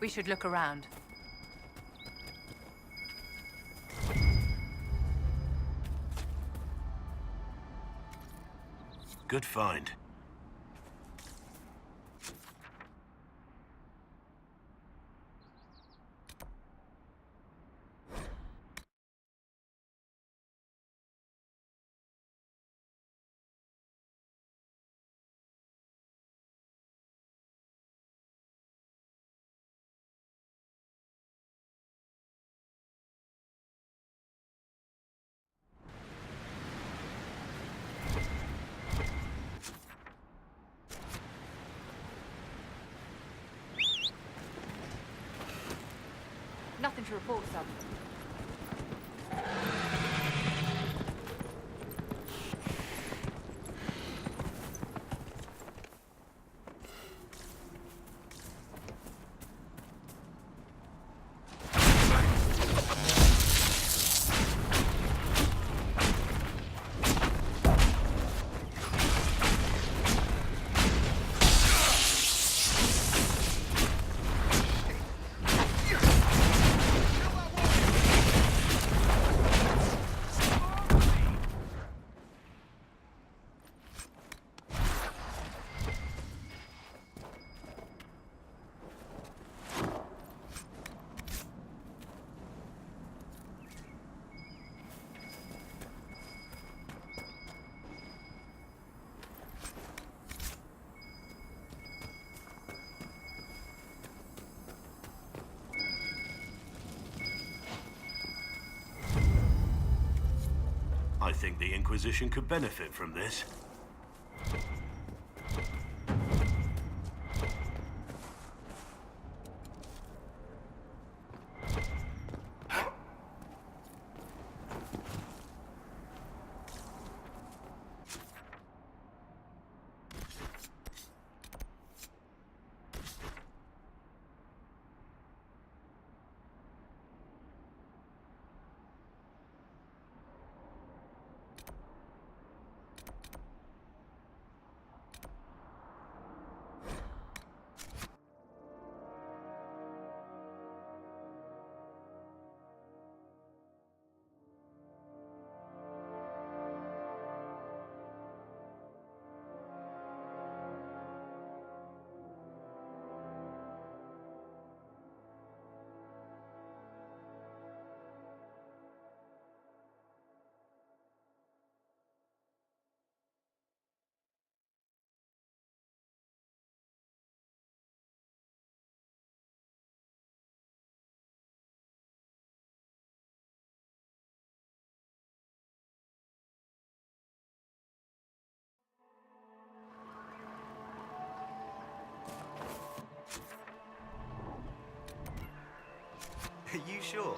We should look around. Good find. Nothing to report, sir. I think the Inquisition could benefit from this. Are you sure?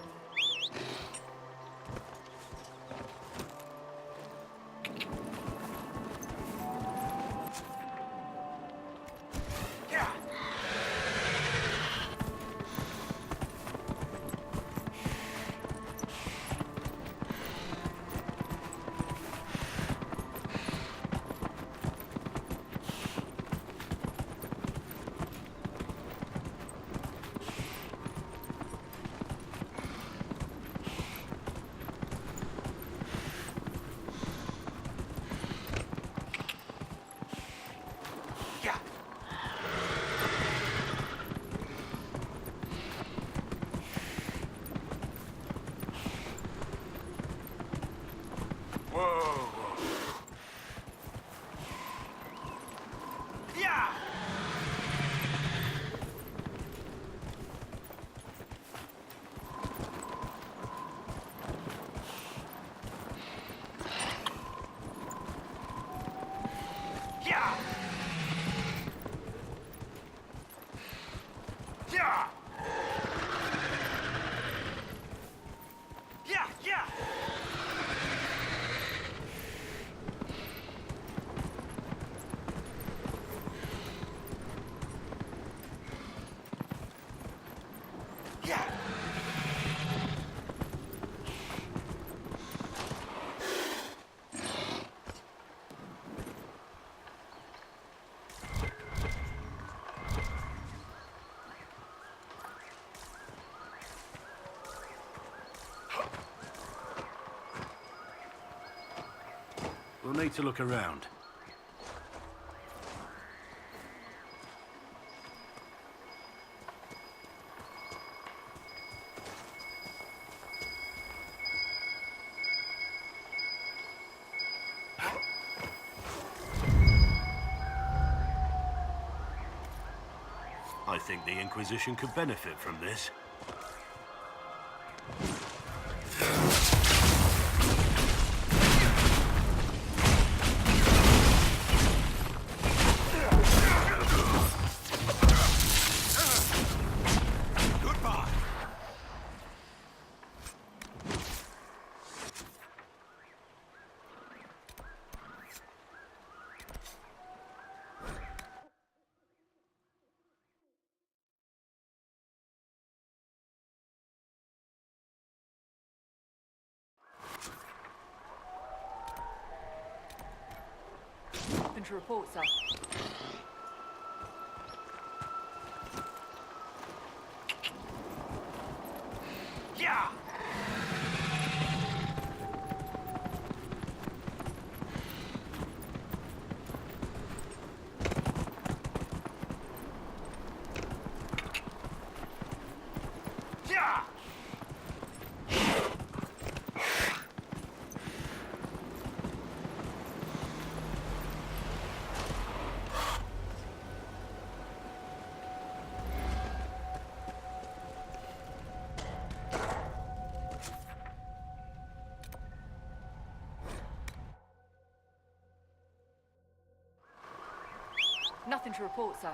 We'll need to look around. I think the Inquisition could benefit from this. Nothing to report, sir. Yeah! Yeah! Nothing to report, sir.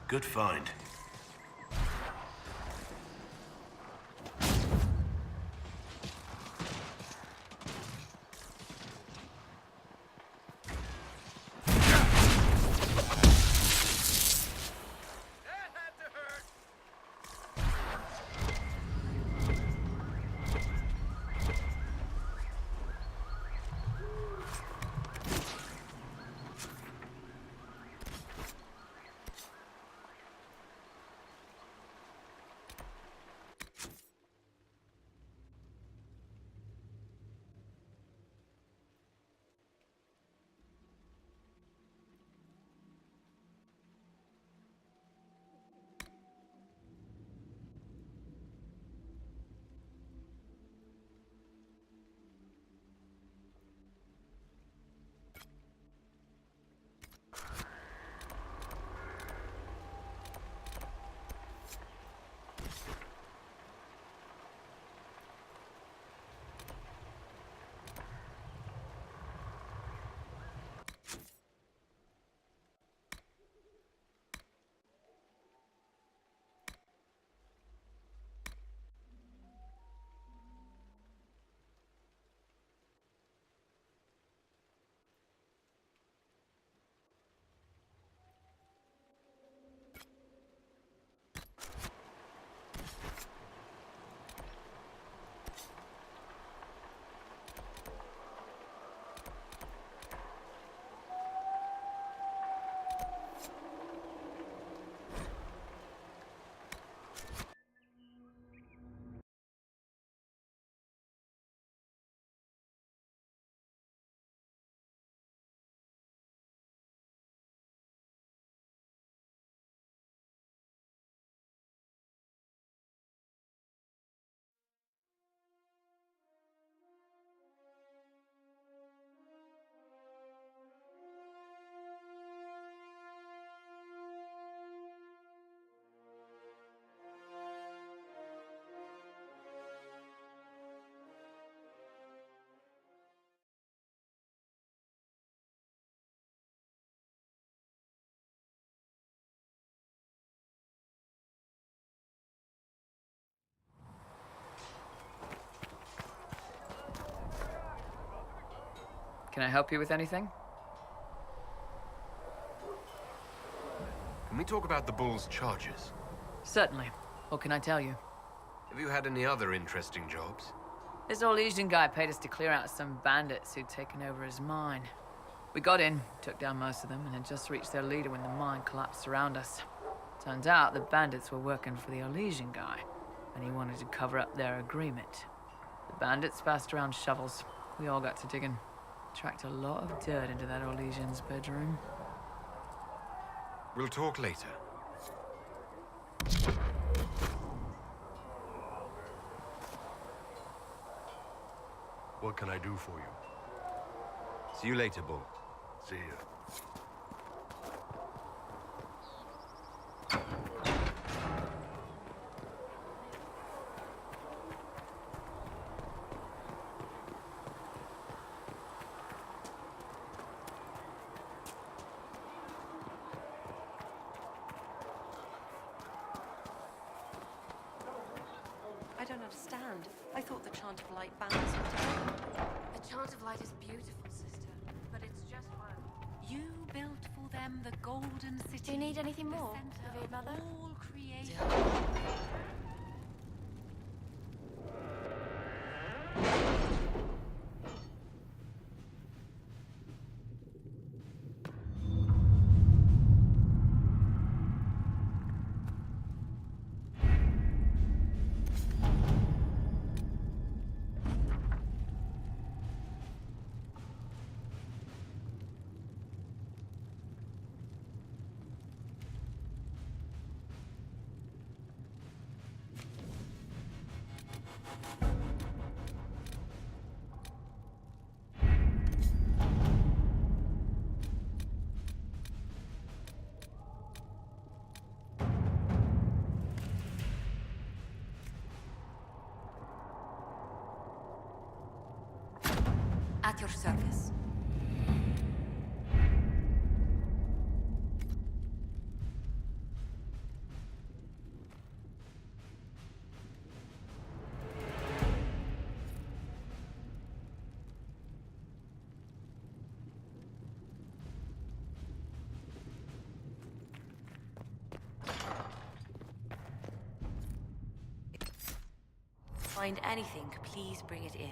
Good find. Can I help you with anything? Can we talk about the Bull's charges? Certainly. What can I tell you? Have you had any other interesting jobs? This Orlesian guy paid us to clear out some bandits who'd taken over his mine. We got in, took down most of them, and had just reached their leader when the mine collapsed around us. Turns out the bandits were working for the Orlesian guy, and he wanted to cover up their agreement. The bandits passed around shovels. We all got to digging. Tracked a lot of dirt into that Orlesian's bedroom. We'll talk later. What can I do for you? See you later, Bull. See you. I don't understand. I thought the Chant of Light banners were terrible. The Chant of Light is beautiful, sister, but it's just one. You built for them the Golden City. Do you need anything more, Revered Mother? All creation. At your service. Find anything, please bring it in.